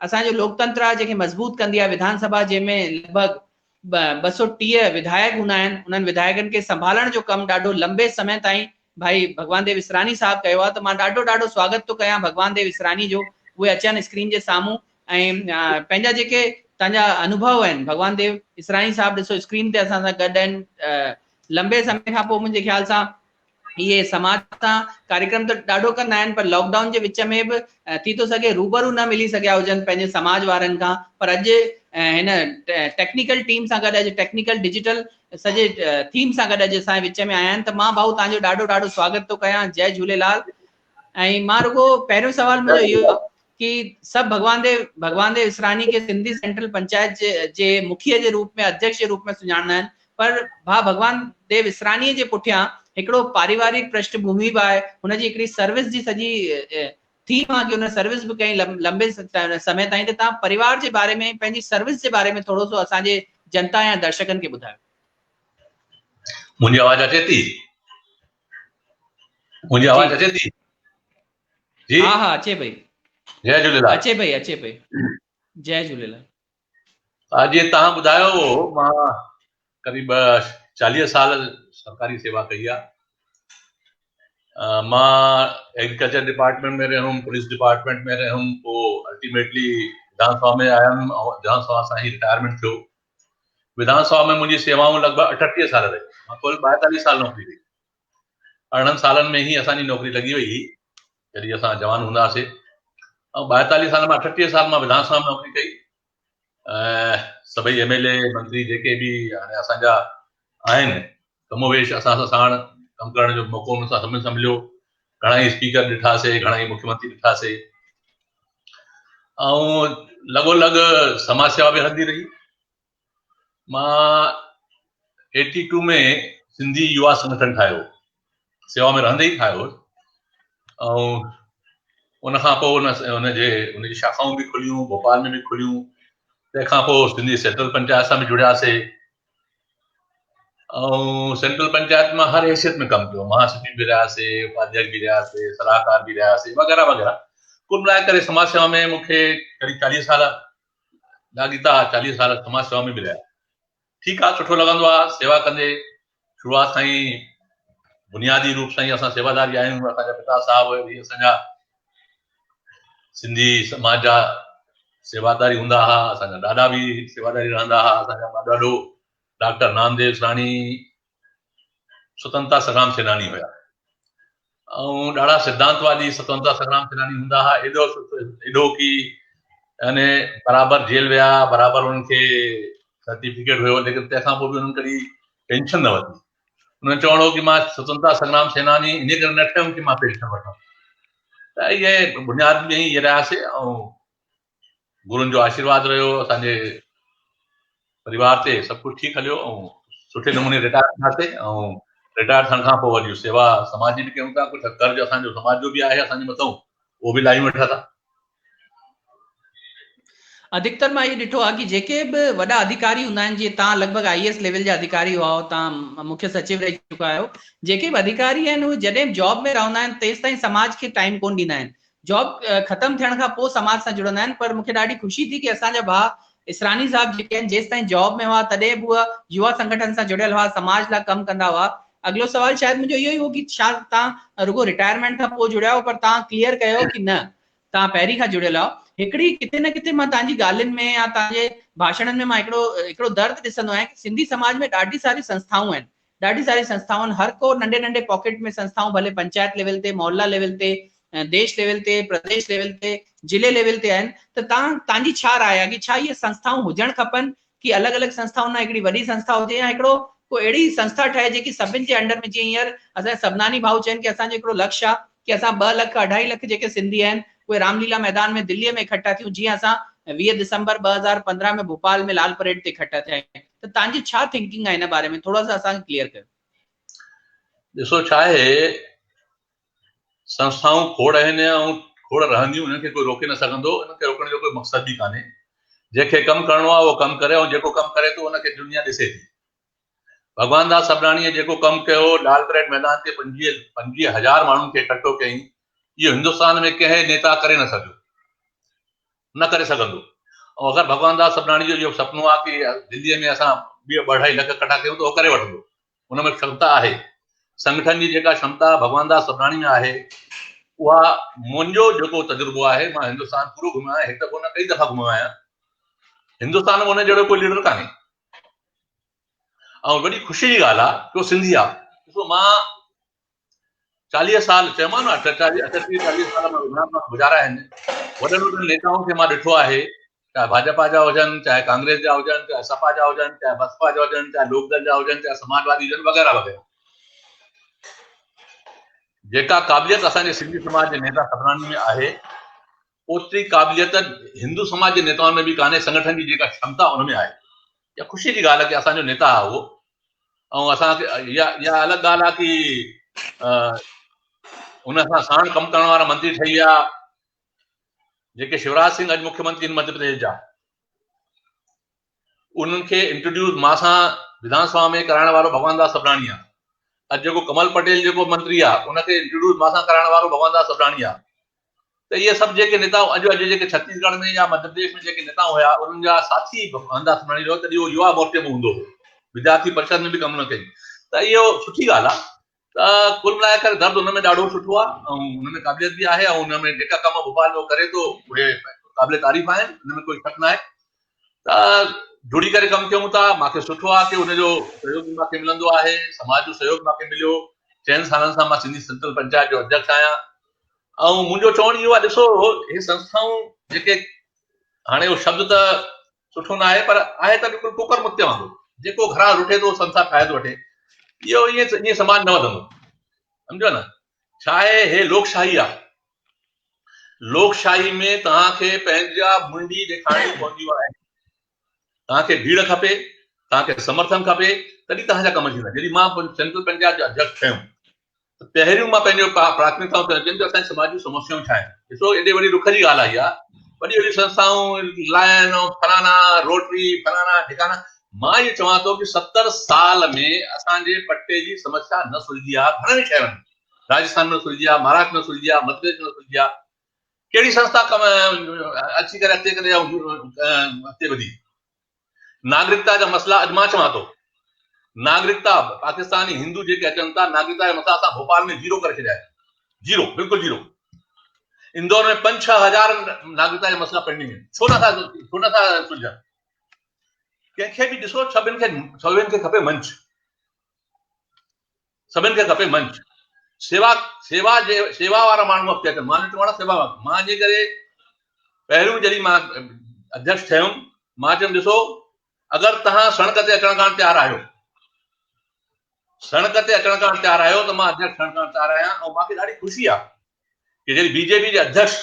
असांजो लोकतंत्र आहे, जेके मज़बूत कंदी आहे विधानसभा, जंहिंमें लॻभॻि 230 विधायक हूंदा आहिनि, उन्हनि विधायकनि खे संभालण जो कमु ॾाढो लंबे समय ताईं भाई भगवान देव इसरानी साहब कयो आहे। त मां ॾाढो स्वागत थो कयां भगवान देव इसरानी जो, उहे अचनि स्क्रीन जे साम्हूं ऐं पंहिंजा जेके तव्हांजा अनुभव आहिनि। भगवान देव इसरानी साहब ॾिसो स्क्रीन ते असां सां गॾु आहिनि, लंबे समय खां पोइ मुंहिंजे ख़्याल सां इहे समाज सां कार्यक्रम त ॾाढो कंदा आहिनि, पर लॉकडाउन जे विच में बि थी थो सघे रूबरू न मिली सघिया हुजनि पंहिंजे समाज वारनि खां, पर अॼु हिन टेक्निकल टीम सां गॾु, अॼु टेक्निकल डिजिटल सॼे थीम सां गॾु अॼु असांजे विच में आया आहिनि। त मां भाऊ तव्हांजो ॾाढो स्वागत थो कयां। जय झूलेलाल। ऐं मां रुगो पहिरियों सवाल मुंहिंजो इहो आहे कि सभु भगवान देव इसरानी खे सिंधी सेंट्रल पंचायत जे मुखिया जे रूप में, अध्यक्ष जे रूप में सुञाणंदा आहिनि, पर भाउ भगवान देव इसरानीअ जे पुठियां हिकिड़ो पारिवारिक पृष्ठभूमि बि आहे, हुनजी हिकिड़ी सर्विस जी सॼी थीम आहे कि हुन सर्विस बि कई लंबे समय ताईं। त तव्हां परिवार जे बारे में, पंहिंजी सर्विस जे बारे में थोरो सो असांजे जनता या दर्शकनि खे ॿुधायो। मुंहिंजी आवाज़ अचे थी? मुंहिंजी आवाज़ अचे थी? जी हा अचे पई। जय झूलेलाल। अचे पई। जय झूलेलाल। जीअं तव्हां ॿुधायो, मां क़रीब 40 साल सरकारी सेवा कई आहे। मां एग्रीकल्चर डिपार्टमेंट में रहियुमि, पुलिस डिपार्टमेंट में रहियुमि, पोइ अल्टीमेटली विधानसभा में आयुमि ऐं विधानसभा सां ई रिटायरमेंट थियो। विधानसभा में मुंहिंजी सेवाऊं लॻभॻि 38 साल रही। मां कुल 42 साल नौकरी कई। 18 सालनि में ई असांजी नौकरी लॻी वई हुई जॾहिं असां जवान हूंदा हुआसीं, ऐं 42 साल में 38 साल मां विधानसभा में नौकरी कई। सभई MLA मंत्री जेके बि हाणे असांजा आहिनि, कमोवेश असां सां साण कमु करण जो मौक़ो हुन सां सभिनी सां मिलियो। घणेई स्पीकर ॾिठासीं, घणेई मुख्यमंत्री ॾिठासीं, ऐं लॻोलॻ समाज सेवा बि हलंदी रही। मां 82 में सिंधी युवा संगठन ठाहियो, सेवा में रहंदे ई ठाहियो, ऐं उनखां पोइ उनजी शाखाऊं बि खुलियूं, भोपाल में बि खुलियूं। तंहिंखां पोइ सिंधी सेंट्रल पंचायत सां बि जुड़ियासीं, ऐं सेंट्रल पंचायत मां हर हैसियत में कमु कयो। महासचिव बि रहियासीं, उपाध्यक्ष बि रहियासीं, सलाहकार बि रहियासीं, वग़ैरह वग़ैरह। कुल मिलाए करे समाज सेवा में मूंखे करीब 40 साल लाॻीता, 40 साल समाज सेवा में बि रहिया। ठीकु आहे, सुठो लॻंदो आहे सेवा कंदे। शुरूआत खां ई बुनियादी रूप सां ई असां सेवादारी आहियूं। असांजा पिता साहब इहे असांजा सिंधी समाज जा सेवादारी हूंदा हुआ, असांजा ॾाॾा बि सेवादारी रहंदा हुआ। असांजा ॾाॾो डॉक्टर नामदेव इसरानी स्वतंत्रता संग्राम सेनानी हुया, ऐं ॾाढा सिद्धांतवादी स्वतंत्रता संग्राम सेनानी हूंदा हुआ। एॾो की यानी बराबरि जेल विया, बराबरि उन्हनि खे सर्टिफिकेट हुयो, लेकिन तंहिंखां पोइ बि उन्हनि कॾहिं पेंशन न वरिती। उन्हनि चवणो हो कि मां स्वतंत्रता संग्राम सेनानी इन करे न ठहियुमि कि मां पेंशन वठां। त इहे बुनियाद में ई रहियासीं, ऐं गुरुनि जो आशीर्वाद रहियो असांजे परिवार ते। सभु कुझु ठीकु हलियो ऐं सुठे नमूने रिटायर थियासीं। ऐं रिटायर थियण खां पोइ वरी सेवा समाज जी बि कयूं था। कुझु कर्ज असांजो समाज जो बि आहे असांजे मथां, उहो बि लायूं वेठा था। अधिकतर मां इहो ॾिठो आहे कि जेके बि वॾा अधिकारी हूंदा आहिनि, जीअं तव्हां लॻभॻि IAS लेवल जा अधिकारी हुआ, तव्हां मुख्य सचिव रही चुका आहियो। जेके बि अधिकारी आहिनि उहे जॾहिं जॉब में रहंदा आहिनि तेसि ताईं समाज खे टाइम कोन ॾींदा आहिनि। जॉब ख़तमु थियण खां पोइ समाज सां जुड़ंदा आहिनि। पर मूंखे ॾाढी ख़ुशी थी कि असांजा भाउ इसरानी साहब जेके आहिनि जेसि ताईं जॉब में हुआ तॾहिं बि उहा युवा संगठन सां जुड़ियल हुआ, समाज लाइ कमु कंदा हुआ। अॻिलो सवाल शायदि मुंहिंजो इहो ई हो कि छा तव्हां रुगो रिटायरमेंट खां पोइ जुड़िया हो, पर तव्हां क्लियर कयो कि न, तव्हां पहिरीं खां जुड़ियल आहियो। हिकिड़ी किथे न किथे मां तव्हांजी ॻाल्हियुनि में या तव्हांजे भाषणनि में मां हिकिड़ो दर्द ॾिसंदो आहियां कि सिंधी समाज में ॾाढी सारी संस्थाऊं आहिनि, ॾाढी सारी संस्थाऊं। हर को नंढे पॉकेट में संस्थाऊं, भले पंचायत लेवल ते, मोहल्ला लेवल ते, देश लेवल ते, प्रदेश लेवल ते, जिले लेवल ते आहिनि। त तव्हांजी छा राय आहे कि छा इहे संस्थाऊं हुजणु खपनि कि अलॻि अलॻि संस्थाऊं न हिकिड़ी वॾी संस्था हुजे, या हिकिड़ो कोई अहिड़ी संस्था ठहे जेकी सभिनि जे अंडर में, जीअं हींअर असांजे सबनानी भाऊ चवनि कि असांजो हिकिड़ो लक्ष्य आहे कि असां 2 लख 2.5 लख जेके सिंधी आहिनि उहे रामलीला मैदान में दिल्लीअ में इकट्ठा थियूं, जीअं असां 20 दिसंबर 2015 में भोपाल में लाल परेड ते इकट्ठा थिया आहिनि। त तव्हांजी छा थिंकिंग आहे हिन बारे में, थोरो सा असांखे क्लियर कयो। ॾिसो छा आहे, संस्थाऊं खोड़ आहिनि ऐं खोड़ रहंदियूं, उन्हनि खे कोई रोके न सघंदो, उनखे रोकण जो कोई मक़सद बि कान्हे। जंहिंखे कमु करिणो आहे उहो कमु करे, ऐं जेको कमु करे थो उनखे दुनिया ॾिसे थी। भगवान दास सभनाणीअ जेको कमु कयो, लाल परेड मैदान ते 25,000 माण्हुनि खे इकठो कयईं, इहो हिंदुस्तान में कंहिं नेता करे न सघियो, न करे सघंदो। ऐं अगरि भगवान दास सभनाणी जो इहो सुपिनो आहे कि दिल्लीअ में असां 2-2.5 लख इकठा कयूं त उहो करे वठंदो, हुन में क्षमता आहे। संगठन जी जेका क्षमता भगवान दास सभनाणी में आहे, उहा मुंहिंजो जेको तजुर्बो आहे, मां हिंदुस्तान पूरो घुमियो आहियां, हिकु दफ़ो न कई दफ़ा घुमियो आहियां, हिंदुस्तान में हुन जहिड़ो कोई लीडर कान्हे। ऐं वॾी ख़ुशी जी ॻाल्हि आहे कि उहो सिंधी आहे। ॾिसो, मां 40 साल चयोमांव न, 38-40 साल मां गुजरात में गुज़ारिया आहिनि। वॾनि वॾनि नेताउनि खे मां ॾिठो आहे, चाहे भाजपा जा हुजनि, चाहे कांग्रेस जा हुजनि, चाहे सपा जा हुजनि, चाहे बसपा जा हुजनि, चाहे लोकदल जा हुजनि, चाहे समाजवादी हुजनि, वग़ैरह वग़ैरह। जेका क़ाबिलियत असांजे सिंधी समाज जे नेता सभनाणी में आहे, ओतिरी क़ाबिलियत हिंदू समाज जे नेताउनि में बि कान्हे। संगठन जी जेका क्षमता उन में आहे। इहा ख़ुशी जी ॻाल्हि आहे कि असांजो नेता आहे उहो। ऐं असांखे इहा अलॻि ॻाल्हि आहे कि उन सां साण कमु करण वारा मंत्री ठही विया, जेके शिवराज सिंह अॼु मुख्यमंत्री आहिनि मध्य प्रदेश जा, उन्हनि खे इंट्रोड्यूस मां सां विधानसभा में कराइण वारो भगवान दास सभनाणी आहे। अॼु जेको कमल पटेल जेको मंत्री आहे, उनखे इंट्रोड्यूस मां सां कराइण वारो भगवान दास सभनाणी आहे। त इहे सभु जेके नेता अॼु जेके छत्तीसगढ़ में या मध्य प्रदेश में जेके नेता हुया, उन्हनि जा साथी भगवान दास सभनाणी हो। तॾहिं उहो युवा मोर्चे में हूंदो हो, विद्यार्थी परिषद में बि कमु न कई। त इहो सुठी ॻाल्हि आहे। त कुल मिलाए करे दर्द हुन में ॾाढो सुठो आहे, ऐं हुन में क़ाबिलियत बि आहे, ऐं हुन में जेका कम भोपाल में करे थो उहे क़ाबिल तारीफ़ आहिनि, हुन में कोई शक न आहे। त जुड़ी करे कमु कयूं था। मूंखे सुठो आहे कि हुनजो सहयोग बि मूंखे मिलंदो आहे, समाज जो सहयोग मूंखे मिलियो। 4 सालनि सां मां सिंधी सेंट्रल पंचायत जो अध्यक्ष आहियां। ऐं मुंहिंजो चवणु इहो आहे, ॾिसो, हे संस्थाऊं जेके हाणे उहो शब्द त सुठो न आहे, पर आहे त बिल्कुलु कुकर मुत्ते वांगुरु, जेको घरां रुठे थो संसार ठाहे थो वठे। इहो ईअं समाज न वधंदो, सम्झो न। छा आहे, हे लोकशाही आहे। लोकशाही में तव्हांखे पंहिंजा मुंडी ॾेखारणी पवंदियूं आहिनि। तव्हांखे भीड़ खपे, तव्हांखे समर्थन खपे, तॾहिं तव्हांजा कम थींदा। जॾहिं मां सेंट्रल पंचायत जो अध्यक्ष थियुमि त पहिरियों मां पंहिंजो प्राथमिकताऊं चवंदुमि कि असांजी समाज जूं समस्याऊं छा आहिनि। ॾिसो, एॾे वॾी दुख जी ॻाल्हि आहे इहा। वॾी वॾी संस्थाऊं, लायन, फलाना, रोटरी, फलाना ठिकाना। मां इहो चवां थो कि 70 साल में असांजे पट्टे जी समस्या न सुलझी आहे। घणनि शहरनि में, राजस्थान में सुलझी आहे, महाराष्ट्र में सुलझी आहे, मध्य प्रदेश में सुलझी आहे। कहिड़ी संस्था अची करे अॻिते वधी? नागरिकता जा मसला, अॼु मां चवां थो, नागरिकता पाकिस्तानी हिंदू जेके अचनि था, नागरिकता जा मसला असां भोपाल में 0 करे छॾिया आहिनि। 0, बिल्कुलु 0। इंदौर में 5-6 हज़ार नागरिकता जा मसला पेंडिंग आहिनि। छो नथा सुलझनि? कंहिंखे बि ॾिसो, सभिनि खे खपे मंच, सभिनि खे खपे मंच। सेवा वारा माण्हू अॻिते अचनि। मां चवण सेवा, मां जे करे पहिरियों जॾहिं मां अध्यक्ष थियुमि, मां चयुमि, ॾिसो, अगरि तव्हां सड़क ते अचण खां तयारु आहियो, सड़क ते अचण खां तयारु आहियो, त मां अध्यक्ष थियण खां तयारु आहियां। ऐं मूंखे ॾाढी ख़ुशी आहे कि जॾहिं बीजेपी जे अध्यक्ष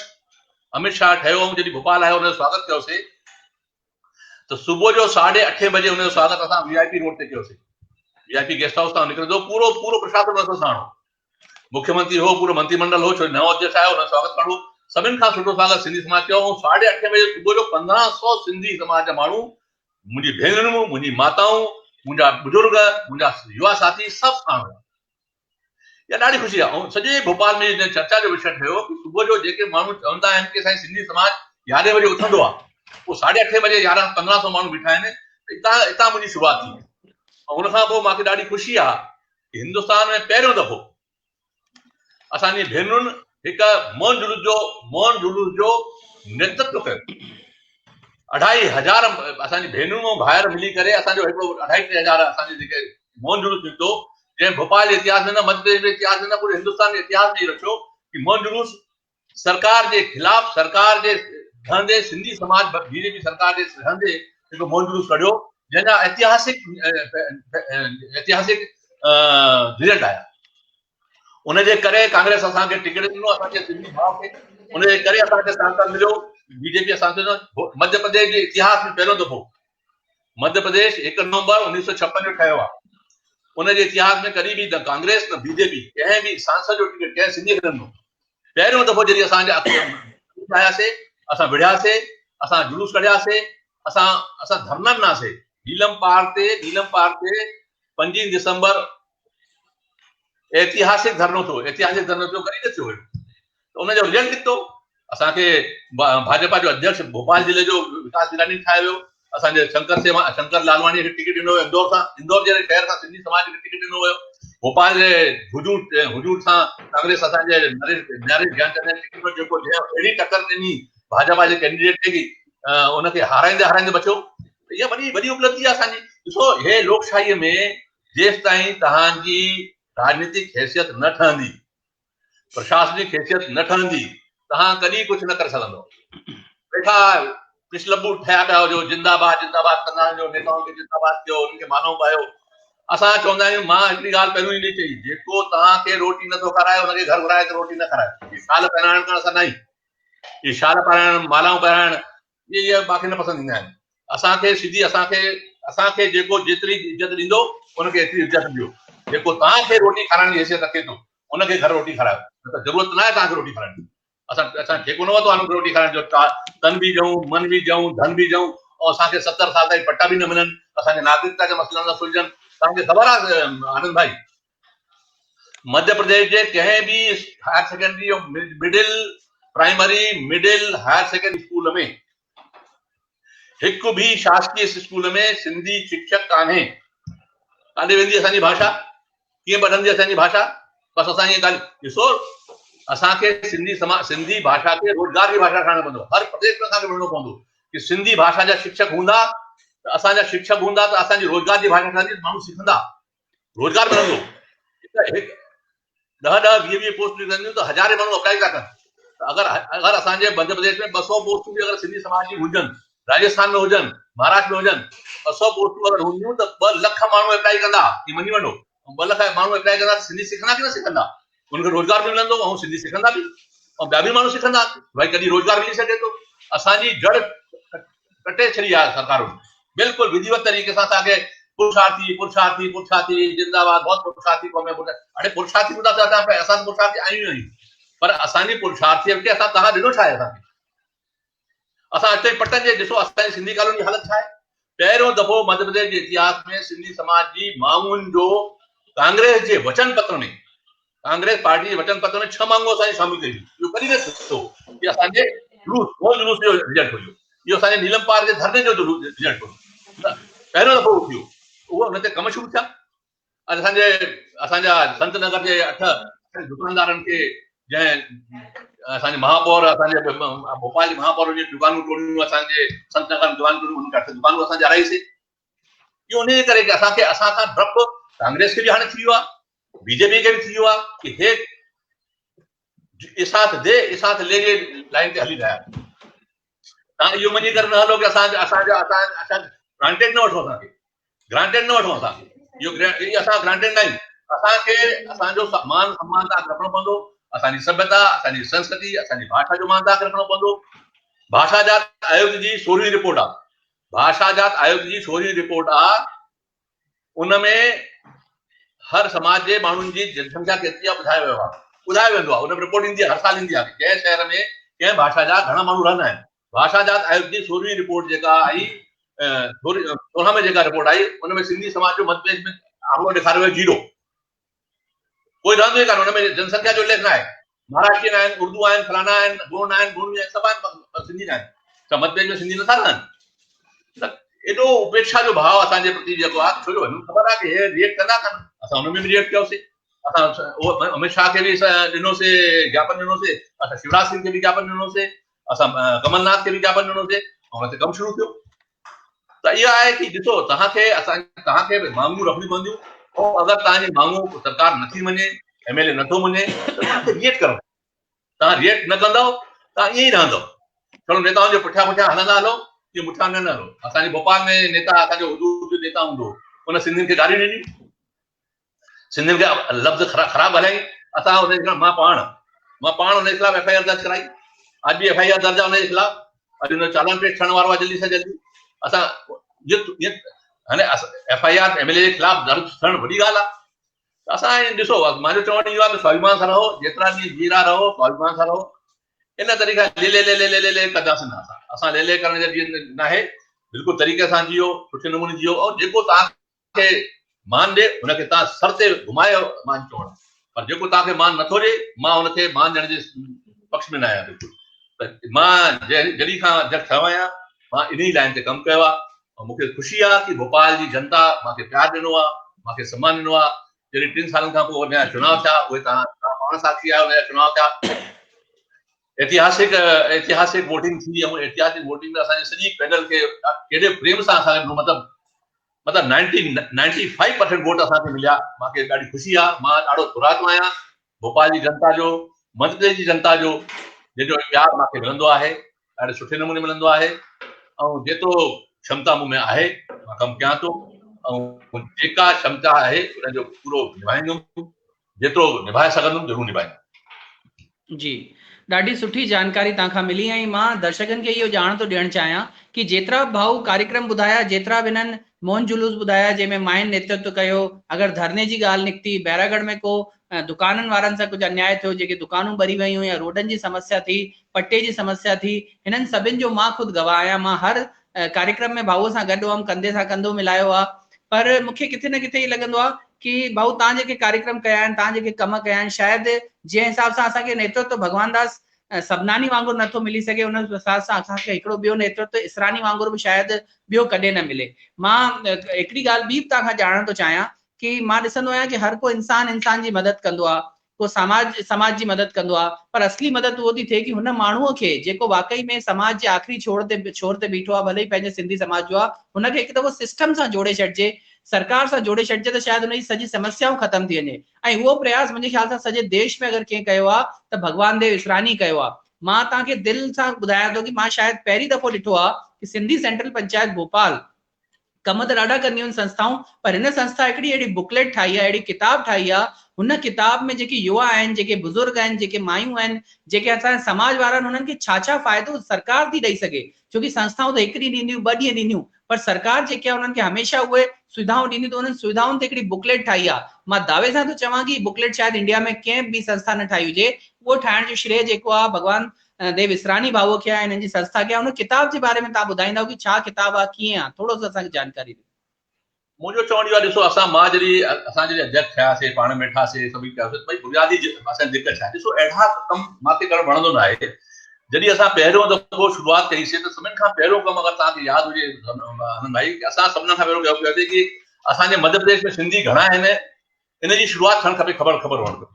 अमित शाह ठहियो, ऐं जॾहिं भोपाल आयो, हुनजो स्वागत कयोसीं, त सुबुह जो 8:30 बजे हुनजो स्वागत असां VIP रोड ते कयोसीं। VIP गेस्ट हाउस तां निकिरंदो, पूरो प्रशासन हुन सां हो, मुख्यमंत्री हो, पूरो मंत्रिमंडल हो, छो नओं अध्यक्ष आयो, हुन स्वागत करणो। सभिनि खां सुठो स्वागत सिंधी समाज कयो। 8:30 बजे सुबुह जो 1500 सिंधी समाज जा माण्हू, मुंहिंजी भेनरूं, मुंहिंजी माताऊं, मुंहिंजा बुजुर्ग, मुंहिंजा युवा साथी, सभु साण हुआ। इहा ॾाढी ख़ुशी आहे। ऐं सॼे भोपाल में चर्चा जो विषय ठहियो कि सुबुह जो जेके माण्हू चवंदा आहिनि कि असांजी सिंधी समाज 11 बजे उथंदो आहे, पोइ 8:30 बजे 1500 माण्हू बीठा आहिनि। हितां मुंहिंजी शुरूआत थी। ऐं हुनखां पोइ मूंखे ॾाढी ख़ुशी आहे कि हिंदुस्तान में पहिरियों दफ़ो असांजी भेनरुनि हिकु मौन जुलूस जो नेतृत्व कयो। 2,500 असांजी भेनरूं भाइर मिली करे असांजो हिकिड़ो 2,500 हज़ार असांजे जेके मौन जुलूस निकितो, जंहिं भोपाल जे इतिहास में न, मध्य प्रदेश जे इतिहास में न, पूरे हिंदुस्तान जे इतिहास में रखियो कि मौन जुलूस सरकार जे खिलाफ़, सरकार जे रहंदे, सिंधी समाज बीजेपी सरकार जे रहंदे हिकु मौन जुलूस कढियो, जंहिंजा ऐतिहासिक रिज़ल्ट आया। उनजे करे कांग्रेस असांखे टिकट ॾिनो, असांजे सिंधी भाउ खे। उनजे करे असांखे सांसद मिलियो। बीजेपी असांखे मध्य प्रदेश जे इतिहास में पहिरियों दफ़ो, मध्य प्रदेश 1 नवंबर 1956 जो ठहियो आहे। उनजे इतिहास में कॾहिं बि न कांग्रेस न बीजेपी कंहिं बि सांसद जो टिकट कंहिं सिंधी खे न ॾिनो। पहिरियों दफ़ो जॾहिं असांजा आयासीं, असां विढ़ियासीं, असां जुलूस कढियासीं, असां धरना ॾिनासीं नीलम पहाड़ ते 25 दिसंबर ऐतिहासिक धरनो थियो कॾहिं न थियो। त उनजो रिजल्ट निकितो। असांखे भाजपा जो अध्यक्ष भोपाल जिले जो विकास गिलानी ठाहियो वियो। असांजे शंकर लालवानी खे टिकट ॾिनो वियो। इंदौर जहिड़े शहर सां सिंधी समाज खे टिकट ॾिनो वियो। भोपाल जे हुजूर सां कांग्रेस असांजे नरेश ध्यानचंद टिकट जेको अहिड़ी टक्कर ॾिनी भाजपा जे कैंडिडेट खे कि उनखे हाराईंदे बचियो। इहा वॾी उपलब्धि आहे असांजी। ॾिसो, हे लोकशाहीअ में जेसि ताईं तव्हांजी राजनीतिक हैसियत न ठहंदी, प्रशासनिक हैसियत न ठहंदी, तव्हां कॾहिं कुझु न करे सघंदव। वेठा पिछलबू ठहिया पिया हुजो, जिंदाबाद कंदा वञो, नेताउनि खे जिंदाबाद कयो, उन्हनि खे मानो पायो। असां चवंदा आहियूं, मां हिकिड़ी ॻाल्हि पहिरियों ई चई, जेको तव्हांखे रोटी नथो खाराए हुनखे घर घुराए करे रोटी न खाराए। शाल पहिराइण करण असां न, इहे शाल पाराइण, मालाऊं पाराइण, इहे मूंखे न पसंदि ईंदा आहिनि। असांखे सिधी असांखे जेको जेतिरी इज़त ॾींदो उनखे एतिरी इज़त ॾियो। जेको तव्हांखे रोटी खाराइण जी हैसियत रखे थो उनखे घर रोटी खारायो, न त ज़रूरत न आहे तव्हांखे रोटी खाराइण जी। असां जेको न वरितो आहे रोटी खाराइण जो, तन बि ॾियूं, मन बि ॾियूं, धन बि ॾियूं, ऐं असांखे 70 साल ताईं पट्टा बि न मिलनि, असांखे नागरिकता जा मसइला न सुलझनि। तव्हांखे ख़बर आहे आनंद भाई, मध्य प्रदेश जे कंहिं बि higher secondary primary middle higher secondary school में हिकु बि शासकीय स्कूल में सिंधी शिक्षक कान्हे। काॾे वेंदी असांजी भाषा, कीअं पढ़ंदी असांजी भाषा? बसि असां इहे ॻाल्हि ॾिसो, असांखे सिंधी भाषा खे रोज़गार जी भाषा ठाहिणो पवंदो। हर प्रदेश में असांखे मिलणो पवंदो कि सिंधी भाषा जा शिक्षक हूंदा त असांजा शिक्षक हूंदा त असांजी रोज़गार जी भाषा ठहंदी, माण्हू सिखंदा, रोज़गार मिलंदो। 10-20 पोस्ट निकिरंदियूं त हज़ारे माण्हू अप्लाई था कनि। अगरि असांजे मध्य प्रदेश में 200 पोस्टूं बि अगरि सिंधी समाज जी हुजनि, राजस्थान में हुजनि, महाराष्ट्र में हुजनि, 200 पोस्टूं अगरि हूंदियूं त 2 लख माण्हू अप्लाई कंदा। ही मञी वठो, 2 लख माण्हू अप्लाई कंदा, सिंधी सिखंदा कि न सिखंदा? उनखे रोज़गार बि मिलंदो ऐं सिंधी सिखंदा बि, ऐं ॿिया बि माण्हू सिखंदा। भई कॾहिं रोज़गार मिली सघे थो। असांजी जड़ कटे छॾी आहे सरकारुनि, बिल्कुलु विधिवत तरीक़े सां असांखे पुरुषार्थी जिंदाबाद, बहुत पुरुषार्थी कौम है। अरे पुरुषार्थी हूंदा त असां पुरुषार्थी आहियूं, पर असांजी पुरुषार्थीअ खे तव्हां ॾिनो छा आहे? असां अचे पटनि जे ॾिसो असांजी सिंधी कॉलोनी जी हालत छा आहे। पहिरियों दफ़ो मध्य प्रदेश जे इतिहास में सिंधी समाज जी मांगुनि जो कांग्रेस जे वचन पत्र में, कांग्रेस पार्टी जे वचन पत्र में 6 मांगूं असांजी शामिल कई। इहो कॾहिं न थियो कि असांजे जुलूस जो रिजल्ट हुयो। इहो असांजे नीलम पहाड़ जे धरने जो रिजल्ट हुयो। पहिरियों दफ़ो थियो, उहो हुन ते कम शुरू थिया। असांजा संत नगर जे 8 दुकानदारनि खे, जंहिं असांजे महापौर, असांजे भोपाल जे महापौर जी दुकानूं तोड़ियूं, असांजे संत नगर दुकान तोड़ियूं, उनखे 8 दुकानूं असां ॼाराईसीं। इहो उन जे करे कि असां खां डपु कांग्रेस खे बि हाणे थी वियो आहे, बीजेपी खे बि थी वियो आहे कि हे इसाथ ले जे लाइन ते हली रहिया। तव्हां इहो मञी करे न हलो कि असां ग्रांटेड न वठो, ग्रांटेड न वठो। इहो असां ग्रांटेड न आहियूं। असांखे असांजो मान सम्मान तव्हां रखणो पवंदो। असांजी सभ्यता, असांजी संस्कृति, असांजी भाषा जो मान तव्हांखे रखणो पवंदो। भाषा जात आयोग जी 16वीं रिपोर्ट आहे। भाषा जात आयोग जी 16वीं रिपोर्ट आहे। उनमें हर समाज जे माण्हुनि जी जनसंख्या केतिरी आहे ॿुधायो वेंदो आहे। उन में रिपोर्ट ईंदी आहे, हर साल ईंदी आहे, कंहिं शहर में कंहिं भाषा जा घणा माण्हू रहंदा आहिनि। भाषा जात आयोग जी 16वीं रिपोर्ट जेका आई, 16 में जेका रिपोर्ट आई, उनमें सिंधी समाज जो मध्य प्रदेश में आंकड़ो ॾेखारियो वियो 0। कोई रहंदो ई कान, हुनमें जनसंख्या जो उल्लेख न आहे। महाराष्ट्रियन आहिनि, उर्दू आहिनि, फलाना आहिनि, गोंड आहिनि, गोंडवी आहिनि, सभु आहिनि, सिंधी न आहिनि। त मध्य प्रदेश में सिंधी नथा रहनि। एॾो उपेक्षा जो भाव असांजे प्रति जेको आहे, छो जो ख़बर आहे कि हे रिएक्ट कंदा कान। असां हुनमें बि रिएक्ट कयोसीं। असां अमित शाह खे बि ॾिनोसीं, ज्ञापन ॾिनोसीं। असां शिवराज सिंह खे बि ज्ञापन ॾिनोसीं। असां कमलनाथ खे बि ज्ञापन ॾिनोसीं, ऐं हुते कमु शुरू थियो। त इहा आहे कि ॾिसो, तव्हांखे मांगूं रखणी पवंदियूं, ऐं अगरि तव्हांजी मांगूं सरकार नथी मञे, MLA नथो मञे, त तव्हांखे रिएक्ट करणो। तव्हां रिएक्ट न कंदव, तव्हां ईअं ई रहंदव। थोरो नेताउनि जे पुठियां हलंदा हलो, इहो पुठियां न हलो। असांजे भोपाल में नेता, असांजो हुजूर जो नेता हूंदो, उन सिंधियुनि खे गारियूं ॾिनी, सिंधियुनि खे लफ़्ज़ ख़राब ॻाल्हाई। असां हुनजे खिलाफ़ मां पाण हुनजे खिलाफ़ FIR दर्ज कराई। अॼु बि FIR दर्ज आहे हुनजे खिलाफ़। अॼु हुन चालान पेश थियण वारो आहे जल्दी सां जल्दी। असां हाणे FIR MLA जे खिलाफ़ दर्ज थियणु वॾी ॻाल्हि आहे। असां ॾिसो, मुंहिंजो चवणु इहो आहे त स्वाभिमान सां रहो, जेतिरा ॾींहं जीरा रहो स्वाभिमान सां रहो। इन तरीक़े ले कंदासीं न असां ले करण जा ॾींहं न आहे। बिल्कुलु तरीक़े सां जियो, सुठे नमूने जियो, ऐं जेको तव्हांखे मान ॾे हुनखे तव्हां सर ते घुमायो मान चवणु, पर जेको तव्हांखे मान नथो ॾे मां हुनखे मान ॾियण जे पक्ष में न आहियां। बिल्कुलु त मां जॾहिं खां अध्यक्ष थियो आहियां मां इन ई लाइन ते कमु कयो आहे, ऐं मूंखे ख़ुशी आहे कि भोपाल जी जनता मूंखे प्यारु ॾिनो आहे, मूंखे सम्मान ॾिनो आहे। जॾहिं 3 सालनि खां पोइ हुनजा चुनाव थिया, उहे तव्हां पाण साक्षी आहियो, हुनजा चुनाव थिया, ऐतिहासिक वोटिंग थी, ऐं ऐतिहासिक वोटिंग में असांजे सॼी पैनल खे केॾे प्रेम सां असांखे मतिलबु 95% वोट असांखे मिलिया। मूंखे ॾाढी ख़ुशी आहे। मां ॾाढो खुराक आहियां भोपाल जी जनता जो, मध्य प्रदेश जी जनता जो, जंहिंजो प्यारु मूंखे मिलंदो आहे, ॾाढे सुठे नमूने मिलंदो आहे। ऐं जेतिरो क्षमता मूं में आहे मां कमु कयां थो, ऐं जेका क्षमता आहे उनजो पूरो निभाईंदुमि, जेतिरो निभाए सघंदुमि ज़रूरु निभाईंदुमि। जी, ॾाढी सुठी जानकारी तव्हांखां मिली। ऐं मां दर्शकनि खे इहो ॼाण थो ॾियणु चाहियां कि जेतिरा भाऊ कार्यक्रम ॿुधाया, जेतिरा बि हिननि मौन जुलूस ॿुधाया जंहिंमें मायुनि नेतृत्व कयो, अगरि धरने जी ॻाल्हि निकिती, बैरागढ़ में को दुकाननि वारनि सां कुझु अन्याय थियो, जेके दुकानूं ॿरी वयूं या रोडनि जी समस्या थी, पटे जी समस्या थी, हिननि सभिनि जो मां ख़ुदि गवाह आहियां। मां हर कार्यक्रम में भाऊअ सां गॾु हुअमि, कंधे सां कंधो मिलायो आहे। पर मूंखे किथे न किथे इहो लॻंदो आहे कि भाऊ तव्हां जेके कार्यक्रम कया आहिनि, तव्हां जेके कम कया आहिनि, शायदि जंहिं हिसाब सां असांखे नेतृत्व भगवान दास सबनानी वांगुरु नथो मिली सघे, उन हिसाब सां असांखे हिकिड़ो ॿियो नेतृत्व इसरानी वांगुरु बि शायदि ॿियो कॾहिं न मिले। मां हिकिड़ी ॻाल्हि ॿी तव्हांखां ॼाणण थो चाहियां कि मां ॾिसंदो आहियां कि हर को इंसान जी मदद कंदो आहे, को समाज जी मदद कंदो आहे, पर असली मदद उहो थी थिए कि हुन माण्हूअ खे जेको वाकई में समाज जे आख़िरी छोर ते बीठो आहे, भले ई पंहिंजे सिंधी समाज जो आहे, हुनखे हिकु दफ़ो सिस्टम सां जोड़े छॾिजे, सरकार सां जोड़े छॾिजे, त शायदि हुनजी सॼी समस्याऊं ख़तम थी वञे। ऐं उहो प्रयास मुंहिंजे ख़्याल सां सॼे देश में अगरि कंहिं कयो आहे त भगवान देव इसरानी कयो आहे। मां तव्हांखे दिलि सां ॿुधायां थो कि मां शायदि पहिरीं दफ़ो ॾिठो आहे कि सिंधी सेंट्रल पंचायत भोपाल कम त ॾाढा कंदियूं आहिनि संस्थाऊं, पर हिन संस्था हिकिड़ी अहिड़ी बुकलेट ठाही आहे, अहिड़ी किताब ठाही आहे, हुन किताब में जेके युवा आहिनि, जेके बुज़ुर्ग आहिनि, जेके मायूं आहिनि, जेके असांजे समाज वारा आहिनि, हुननि खे छा फ़ाइदो सरकार थी ॾेई सघे। छोकी संस्थाऊं त हिकु ॾींहुं ॾींदियूं, 2 ॾींहं ॾींदियूं, पर सरकार जेके आहे उन्हनि खे हमेशह उहे सुविधाऊं ॾींदी, त उन्हनि सुविधाउनि ते हिकिड़ी बुकलेट ठाही आहे। मां दावे सां थो चवां कि बुकलेट शायदि इंडिया में कंहिं बि संस्था न ठाही हुजे। उहो ठाहिण जो श्रेय जेको आहे भगवान देव इसरानी भाऊअ खे आहे, हिननि जी संस्था खे आहे। हुन किताब जे बारे में तव्हां ॿुधाईंदव कि छा किताब आहे, कीअं आहे, थोरो सो असांखे जानकारी ॾियो। मुंहिंजो चवणु इहो आहे, ॾिसो मां जॾहिं अध्यक्ष थियासीं, पाण वेठासीं, सभई कयासीं, भई बुनियादी असांजी दिक़त छा आहे। ॾिसो अहिड़ा कमु मूंखे करणु वणंदो न आहे। जॾहिं असां पहिरियों दफ़ो शुरूआत कईसीं त सभिनि खां पहिरियों कमु अगरि तव्हांखे यादि हुजे आनंद भाई, कि असां सभिनि खां पहिरियों कयोसीं कि असांजे मध्य प्रदेश में सिंधी घणा आहिनि, इन जी शुरूआत थियणु खपे, ख़बर हुअणु खपे।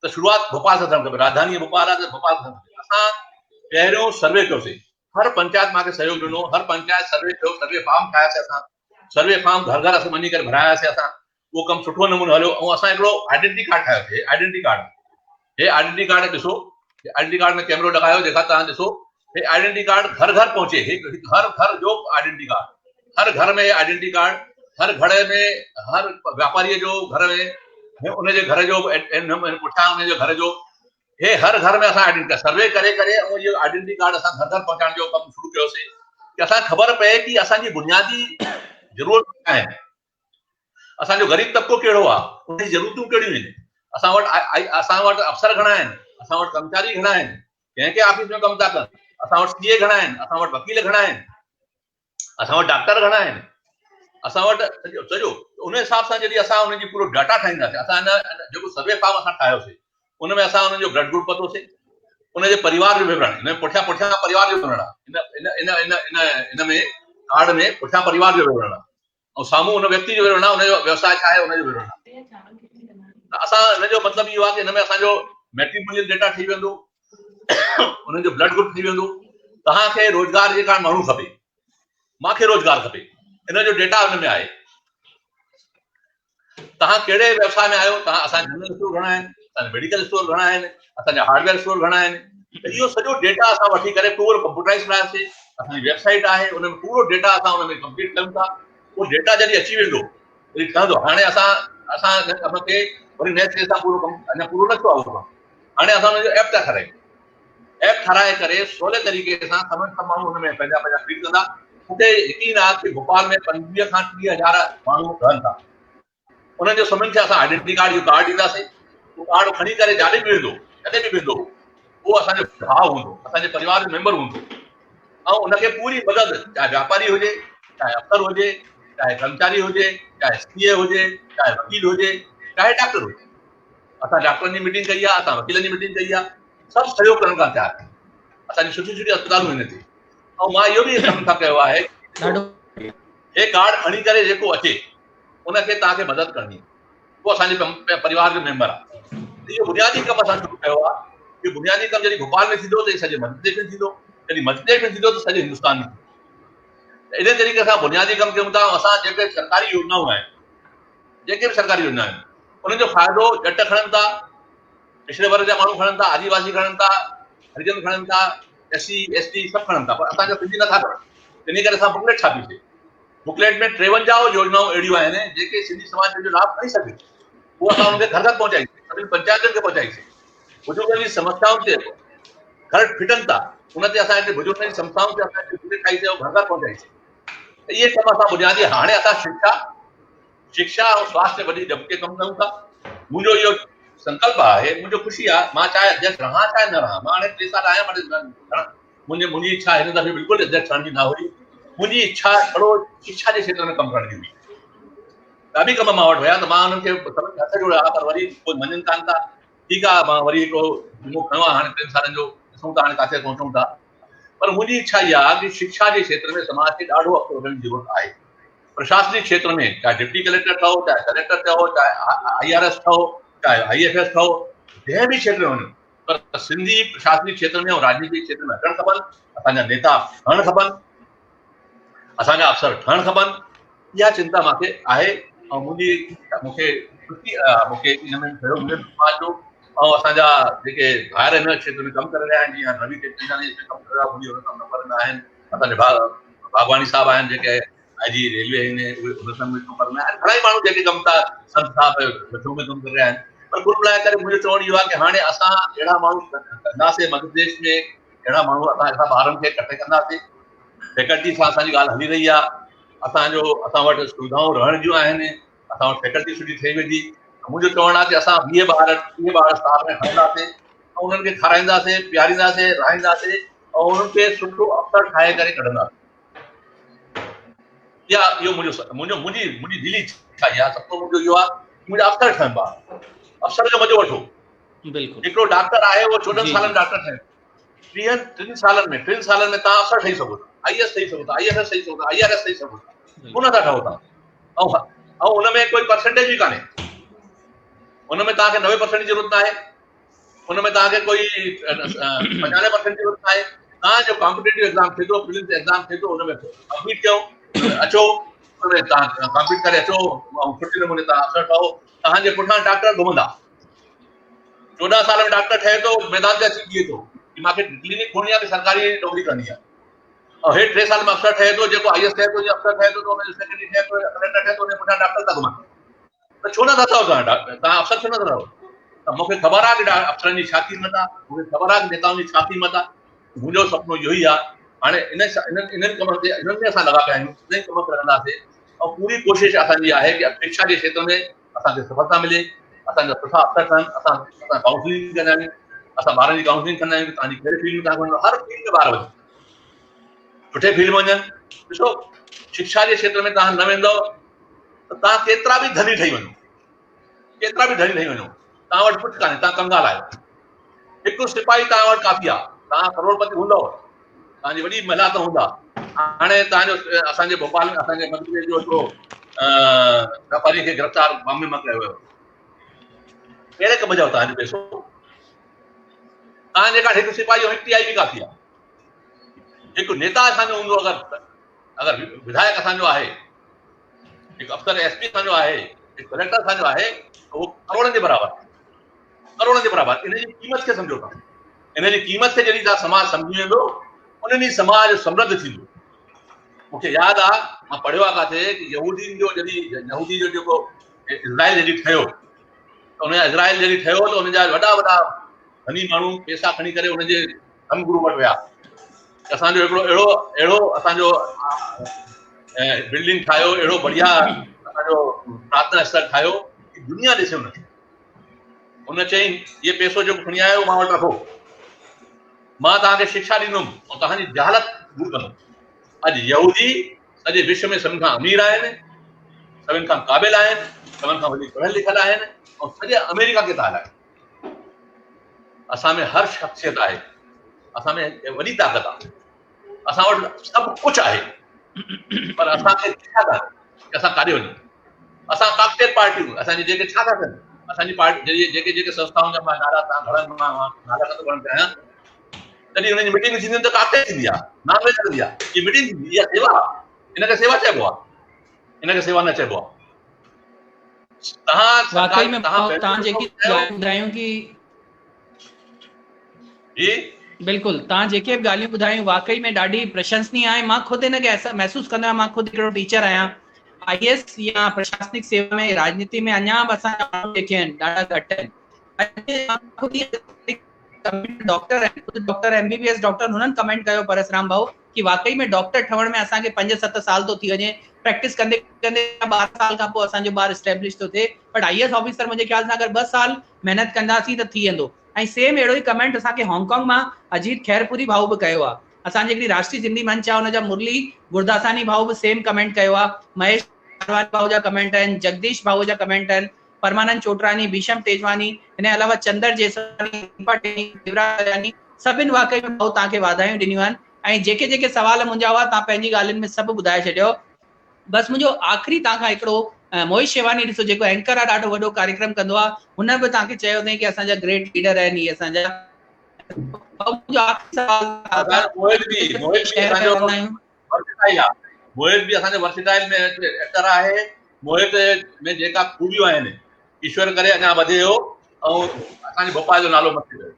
त शुरूआत भोपाल सां थियणु खपे, राजधानी भोपाल आहे त भोपाल सां थियणु खपे। असां पहिरियों सर्वे कयोसीं, हर पंचायत मूंखे सहयोग ॾिनो, हर पंचायत सर्वे कयो, सर्वे फार्म ठाहियासीं, असां सर्वे फार्म घर घर असां वञी करे भरायासीं। असां उहो कमु सुठो नमूने हलियो। ऐं असां हिकिड़ो आइडेंटिटी कार्ड ठाहियोसीं। आइडेंटिटी कार्ड ॾिसो, आइडेंटिटी कार्ड में कैमरो लॻायो, जेका तव्हां ॾिसो, हे आइडेंटिटी कार्ड घर घर पहुचे, हर घर जो आइडेंटिटी कार्ड, हर घर में आइडेंटिटी कार्ड, हर घर में, हर व्यापारी जो घर में उनजे घर जो पुठियां उनजे घर जो, हे हर घर में असां आइडेंटिटी सर्वे करे ऐं इहो आइडेंटिटी कार्ड असां घर घर पहुचाइण जो कमु शुरू कयोसीं कि असांखे ख़बर पए कि असांजी बुनियादी ज़रूरत छा आहे, असांजो ग़रीब तबिको कहिड़ो आहे, उनजी ज़रूरतूं कहिड़ियूं आहिनि। असां वटि अफ़सर घणा आहिनि, असां वटि कर्मचारी घणा आहिनि, कंहिं कंहिं ऑफिस में कमु था कनि, असां वटि CA घणा आहिनि, असां वटि वकील घणा आहिनि, असां वटि डॉक्टर घणा आहिनि, असां वटि सॼो उन हिसाब सां जॾहिं असां उनजी पूरो डाटा ठाहींदासीं। असां जेको सर्वे फार्म असां ठाहियोसीं उन में असां उन्हनि जो ब्लड ग्रुप पतोसीं, उनजे परिवार जो विवरण, हिन पुठियां परिवार जो विवरण आहे, इन में कार्ड में पुठियां परिवार जो विवरण आहे, ऐं साम्हूं उन व्यक्ति जो विवरण आहे, उनजो व्यवसाय छा आहे उनजो विवरण आहे। असां हिनजो मतिलबु इहो आहे कि हिन में असांजो मैट्रिमोनियल डेटा ठही वेंदो, उन्हनि जो ब्लड ग्रुप थी वेंदो। तव्हांखे रोज़गार जे कारण माण्हू खपे, मूंखे रोज़गार खपे, इनजो डेटा हुन में आहे। तव्हां कहिड़े व्यवसाय में आहियो, तव्हां असांजा जनरल स्टोर घणा आहिनि, असांजा मेडिकल स्टोर घणा आहिनि, असांजा हार्डवेयर स्टोर घणा आहिनि, इहो सॼो डेटा असां वठी करे पूरो कंप्यूटराइज़ करायोसीं। असांजी वेबसाइट आहे, उन में पूरो डेटा असां उन में कंप्लीट कयूं था। उहो डेटा जॾहिं अची वेंदो वरी ठहंदो। हाणे असां कम खे वरी नए सिरे सां पूरो कमु अञा पूरो न थियो आहे। उहो हाणे असां हुनजो ऐप था ठारायूं, ऐप ठाराए करे सवले तरीक़े सां सभु माण्हू हुन में पंहिंजा फीड कंदा मूंखे यकीन आहे कि भोपाल में 25 खां 30,000 माण्हू रहनि था। उन्हनि जो सभिनि खे असां आइडेंटिटी कार्ड जो कार्ड ॾींदासीं। उहो कार्ड खणी करे जाॾे बि वेंदो, कॾहिं बि वेंदो, उहो असांजो भाउ हूंदो, असांजे परिवार जो मेंबर हूंदो ऐं उनखे पूरी मदद, चाहे व्यापारी हुजे, चाहे अफसर हुजे, चाहे कर्मचारी हुजे, चाहे सीए हुजे, चाहे वकील हुजे, चाहे डॉक्टर हुजे। असां डॉक्टरनि जी मीटिंग कई आहे, असां वकीलनि जी मीटिंग कई आहे, सभु सहयोग करण खां तयारु आहिनि। असांजी सुठी सुठी अस्पतालूं हिन ते। ऐं मां इहो बि सभिनि खां कयो आहे, हे कार्ड खणी करे जेको अचे उनखे तव्हांखे मदद करणी, उहो असांजे परिवार जो मेंबर आहे। इहो बुनियादी कमु असां शुरू कयो आहे। इहो बुनियादी कमु जॾहिं भोपाल में थींदो त सॼे मध्य प्रदेश में थींदो, जॾहिं मध्य प्रदेश में थींदो त सॼे हिंदुस्तान में थींदो। इन तरीक़े सां बुनियादी कमु कयूं था। असां जेके सरकारी योजनाऊं आहिनि, जेके बि सरकारी योजना आहिनि, उन्हनि जो फ़ाइदो ॼट खणनि था, पिछड़े वर्ग जा माण्हू खणनि था, आदिवासी खणनि था, हरिजन खणनि था, SC ST सभु खणनि था, पर असांजा सिंधी नथा खणनि। इन करे असां बुकलेट छापीसीं। बुकलेट में 53 योजनाऊं अहिड़ियूं आहिनि जेके सिंधी समाज जो लाभ खणी सघे। उहो असां उनखे घर घर पहुचाईसीं, सभिनी पंचायतुनि खे पहुचाईसीं। बुजुर्गनि जी समस्याउनि ते घर फिटनि था, उन ते असां हिते बुजुर्गनि जी समस्याउनि ते असां बुकलेट ठाहीसीं ऐं घर घर पहुचाईसीं। इहे कमु असां बुनियादी, हाणे असां शिक्षा ऐं स्वास्थ्य वॾी जम के कमु कयूं था। मुंहिंजो इहो संकल्प आहे, मुंहिंजो ख़ुशी आहे, मां चाहे अध्यक्ष रहां चाहे न रहां, मां हाणे 3 साल आहियां, मुंहिंजी इच्छा हिन दफ़े बिल्कुलु अध्यक्ष ठहण जी न हुई। मुंहिंजी इच्छा थोरो शिक्षा जे क्षेत्र में कमु करण जी हुई। ॾाढी कम मां वटि हुया त मां हुननि खे सभिनी हथ जोड़िया, पर वरी कोई मञनि कान था। ठीकु आहे, मां वरी हिकिड़ो जुमो खयो आहे, हाणे 3 सालनि जो ॾिसूं था हाणे किथे पहुचूं था। पर मुंहिंजी इच्छा इहा आहे कि शिक्षा जे क्षेत्र में समाज खे ॾाढो अॻिते वधण जी ज़रूरत आहे। प्रशासनिक क्षेत्र में, चाहे डिप्टी कलेक्टर ठहो, चाहे कलेक्टर ठहो, चाहे IRS ठहो, चाहे IFS ठहो, जंहिं बि क्षेत्र में वञो, पर सिंधी प्रशासनिक क्षेत्र में ऐं राजनीतिक क्षेत्र में अचणु खपनि। असांजा नेता ठहणु खपनि, असांजा अफ़सर ठहणु खपनि। इहा चिंता मूंखे आहे ऐं मूंखे इन में सहयोग मिले समाज जो। ऐं असांजा जेके ॿाहिरि हिन क्षेत्र में कमु करे रहिया आहिनि, जीअं रवि टेकचंदानी कमु करे रहिया, मुंहिंजी हुन सां नंबर न आहिनि। असांजे भागवानी साहब आहिनि जेके IG रेलवे आहिनि, उहे हुन सां बि नंबर न आहिनि। घणेई माण्हू जेके कमु था, संत साहब लखनऊ में कमु करे रहिया आहिनि। पर कुल मिलाए करे मुंहिंजो चवणु इहो आहे कि हाणे असां अहिड़ा माण्हू कंदासीं मध्य प्रदेश में, अहिड़ा माण्हू असां ॿारनि खे इकठे कंदासीं। फैकल्टी सां असांजी ॻाल्हि हली रही आहे। असां वटि सुविधाऊं रहण जूं आहिनि, असां वटि फैकल्टी सुठी ठही वेंदी। मुंहिंजो चवणु आहे कि असां 20 ॿार साल में खणंदासीं ऐं उन्हनि खे खाराईंदासीं, पीआरींदासीं, रहाईंदासीं ऐं उन्हनि खे सुठो अफ़सर ठाहे करे कढंदासीं। इहो मुंहिंजी दिली इच्छा आहे। सभु मुंहिंजो इहो आहे कि मुंहिंजा अफ़सर ठहनि ॿार, अफ़सर जो मज़ो वठो। हिकिड़ो डॉक्टर आहे, उहो 14 सालनि में डॉक्टर ठहे, 3 सालनि में तव्हां अफ़सर ठही सघो था, IAS ठही सघो था, IFS ठही सघो था, IRS ठही सघो था। उन था ठहो था ऐं उन में कोई परसेंटेज बि कान्हे। उन में तव्हांखे 90% जी ज़रूरत न आहे, उन में तव्हांखे कोई 95% जी ज़रूरत न आहे। तव्हांजो कॉम्पिटेटिव एग्ज़ाम थिए थो, प्रीलिम्स एग्ज़ाम थिए थो, उन में कंप्लीट कयो, अचो, उन में तव्हां कंप्लीट करे अचो ऐं सुठे नमूने तव्हां अफ़सर ठहो। तव्हांजे पुठियां डॉक्टर घुमंदा। 14 साल में डॉक्टर ठहे थो, मैदान ते अची बीहे थो कि मूंखे क्लिनिक खोलणी आहे कि सरकारी नौकरी करणी आहे। और 3 साल में अफ़सर ठहे थो, जेको IAS ठहे थो, अफ़सर ठहे थो, उनजो सेक्रेटरी ठहे थो, कलेक्टर ठहे थो, उनजे पुठियां डॉक्टर था घुमनि। त छो नथा रहो तव्हां अफ़सर छो नथा रहो? त मूंखे ख़बर आहे कि अफ़सरनि जी छा क़ीमत आहे, मूंखे ख़बर आहे कि नेताउनि जी छा क़ीमत आहे। मुंहिंजो सुपिनो इहो ई आहे। हाणे इन्हनि कमनि ते, इन्हनि में असां लॻा पिया आहियूं, इन्हनि कम कंदासीं ऐं पूरी कोशिशि असांजी आहे कि शिक्षा जे क्षेत्र में असांखे सफलता मिले, असांजा सुठा अफ़सर ठहनि। असां काउंसलिंग कंदा आहियूं, असां ॿारनि जी काउंसलिंग कंदा आहियूं। तव्हांजी कहिड़े फील्ड में तव्हां वञो, हर फील्ड में ॿार वञनि, सुठे फील्ड में वञनि। ॾिसो, शिक्षा जे क्षेत्र में तव्हां न वेंदव त तव्हां केतिरा बि धनी ठही वञो, तव्हां वटि कुझु कान्हे, तव्हां कंगाल आहियो। हिकु सिपाही तव्हां वटि काफ़ी आहे। तव्हां करोड़पति हूंदव, तव्हांजी वॾी महिला त हूंदा। हाणे तव्हांजो असांजे भोपाल में, असांजे मध्य प्रदेश जो हिकिड़ो वापारी खे गिरफ़्तार बॉम्बे मां कयो वियो। कहिड़े कम जो तव्हांजो पैसो? तव्हांजे काॾे हिकु सिपाही ऐं हिकु TI बि काफ़ी आहे। हिकु नेता असांजो हूंदो, अगरि विधायक असांजो आहे, हिकु अफ़सर SP असांजो आहे, हिकु कलेक्टर असांजो आहे, उहो करोड़नि जे बराबरि। इन जी क़ीमत खे सम्झो था। इन जी क़ीमत खे जॾहिं तव्हां समाज सम्झी वेंदो, उन ॾींहुं समाज समृद्ध थींदो। मूंखे यादि आहे, मां पढ़ियो आहे किथे कि यहूदी जो जेको इज़राइल जॾहिं ठहियो, त उन इज़राइल जॾहिं ठहियो त उनजा वॾा धनी माण्हू पैसा खणी करे उनजे धर्म गुरू वटि विया असांजो हिकिड़ो अहिड़ो असांजो बिल्डिंग ठाहियो, अहिड़ो बढ़िया असांजो प्रार्थना स्थल ठाहियो कि दुनिया ॾिसे हुनखे। हुन चयईं इहे पैसो जेको खणी आयो मां वटि रखो, मां तव्हांखे शिक्षा ॾींदुमि ऐं तव्हांजी जहालत दूर कंदुमि। अॼु यहूदी सॼे विश्व में सभिनि खां अमीर आहिनि, सभिनि खां क़ाबिल आहिनि, सभिनि खां वधीक पढ़ियल लिखियल आहिनि ऐं सॼे अमेरिका खे था हलाइनि। असां में हर शख़्सियत आहे, असां में वॾी ताक़त आहे, असां वटि सभु कुझु आहे, पर असांखे छा कनि कि असां काॾे वञूं? असां काकटेल पार्टियूं असांजी जेके छा था कनि, असांजी पार्टी जेके संस्थाउनि जा मां नाला तव्हां घणनि मां नाला नथो खणणु चाहियां, तॾहिं हुनजी मीटिंग थींदी त काकटेल थींदी आहे, नॉनवेज थींदी आहे, इहा मीटिंग थींदी आहे, सेवा। हिनखे सेवा चइबो आहे, हिनखे सेवा न चइबो आहे। वाकई में तव्हां जेकी ॿुधायूं कि जी बिल्कुलु तव्हां जेके बि ॻाल्हियूं ॿुधायूं वाकई में ॾाढी प्रशंसनीय आहे। मां ख़ुदि हिनखे ऐसा महसूसु कंदो आहियां, मां ख़ुदि हिकिड़ो टीचर आहियां, IAS या प्रशासनिक सेवा में राजनीति में अञा बि असांजा माण्हू जेके आहिनि ॾाढा घटि आहिनि। डॉक्टर MBBS डॉक्टर हुननि कमेंट कयो परसराम भाऊ कि वाकई में डॉक्टर ठहण में असांखे 5-7 साल तो थी वञे, प्रैक्टिस कंदे कंदे 12 साल खां पोइ असांजो ॿार एस्टेब्लिश तो थिए, बट IAS ऑफिसर मुंहिंजे ख्याल सां अगरि 2 साल महिनत कंदासीं त थी वेंदो। ऐं सेम अहिड़ो ई कमेंट असांखे हांगकांग मां अजीत खैरपुरी भाऊ बि कयो आहे। असांजी हिकिड़ी राष्ट्रीय सिंधी मंच आहे, हुनजा मुरली गुरदासानी भाऊ बि सेम कमेंट कयो आहे, महेश भाऊ जा कमेंट आहिनि, जगदीश भाऊ जा कमेंट आहिनि, परमानंद चोटरानी, भीषम तेजवानी, हिन अलावा चंदर जेसवानी, सभिनि वाकई में भाऊ तव्हांखे वाधायूं ॾिनियूं आहिनि। ऐं जेके जेके सवाल मुंहिंजा हुआ तव्हां पंहिंजी ॻाल्हियुनि में सभु ॿुधाए छॾियो। बसि मुंहिंजो आख़िरी तव्हां खां हिकिड़ो मोहित शेवानी ॾिसो जेको एंकर आहे, ॾाढो वॾो कार्यक्रम कंदो आहे, हुन बि तव्हांखे चयो अथई कि असांजा ग्रेट लीडर आहिनि, इहे असांजा मोहित बि असांजो वर्सिटाइल में एक्टर आहे। मोहित में जेका खूबियूं आहिनि ईश्वर करे अञा वधे हो ऐं असांजे भोपाल जो नालो मथे कयो।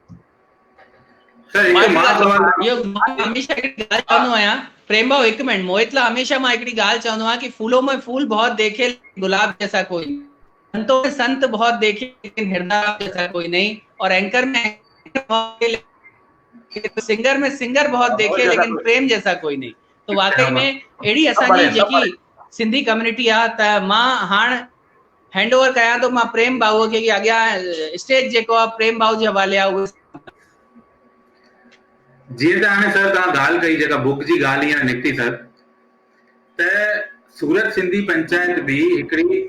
हमेशा हिकिड़ी ॻाल्हि चवंदो आहियां प्रेम भाऊ, 1 मिनट, मोहित लाइ हमेशा मां हिकिड़ी ॻाल्हि चवंदो आहियां कि फूलों में फूल बहुत देखे गुलाब जैसा कोई, संतों में संत बहुत देखे लेकिन हृदय जैसा कोई नहीं, और एंकर में सिंगर बहुत देखे लेकिन प्रेम जैसा कोई नहीं। तो वाकई में अहिड़ी असांजी जेकी सिंधी कम्युनिटी आहे त मां हाणे हैंड ओवर कयां थो मां प्रेम भाऊ खे कि अॻियां स्टेज जेको आहे प्रेम भाऊ जे हवाले आहे। जीअं त हाणे सर तव्हां ॻाल्हि कई जेका बुक जी ॻाल्हि हींअर निकिती सर, त सूरत सिंधी पंचायत बि हिकिड़ी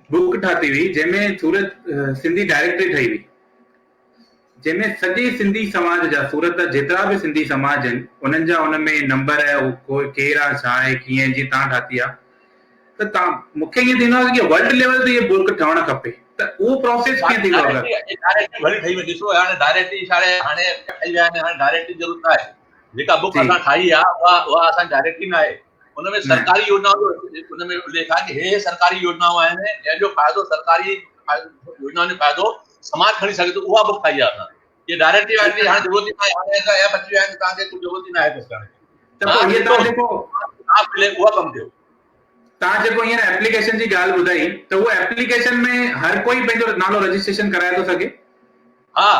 बुक ठाती हुई जंहिंमें सूरत सिंधी डायरेक्टरी ठही हुई, जंहिंमें सॼे सिंधी समाज जा सूरत जा जेतिरा बि सिंधी समाज आहिनि उन्हनि जा उनमें नंबर आहे, केरु आहे, छा आहे, कीअं, जीअं तव्हां ठाती आहे। त तव्हां मूंखे ईअं थींदो आहे कि वर्ल्ड लेवल ते इहा बुक ठहणु खपे, त उहो प्रोसेस कीअं थींदो आहे? ॾिसो हाणे डायरेक्टरी हाणे ठही विया आहिनि, हाणे डायरेक्टरी ज़रूरत न आहे। जेका बुक असां ठाही आहे उहा असां डायरेक्टरी न आहे, हुनमें सरकारी योजनाऊं हुनमें उल्लेख आहे कि हे सरकारी योजनाऊं आहिनि, जंहिंजो फ़ाइदो सरकारी योजनाउनि जो फ़ाइदो समाज खणी सघे थो, उहा बुक ठाही आहे असां। ये डायरेक्टरी हाणे ज़रूरत ई न आहे, हाणे ऐप अची विया आहिनि, तव्हांखे कुझु ज़रूरत ई न आहे कुझु करण जी। उहा कमु कयो। तव्हां जेको हींअर एप्लीकेशन जी ॻाल्हि ॿुधाई, त उहो एप्लीकेशन में हर कोई पंहिंजो नालो रजिस्ट्रेशन कराए थो सघे? हा,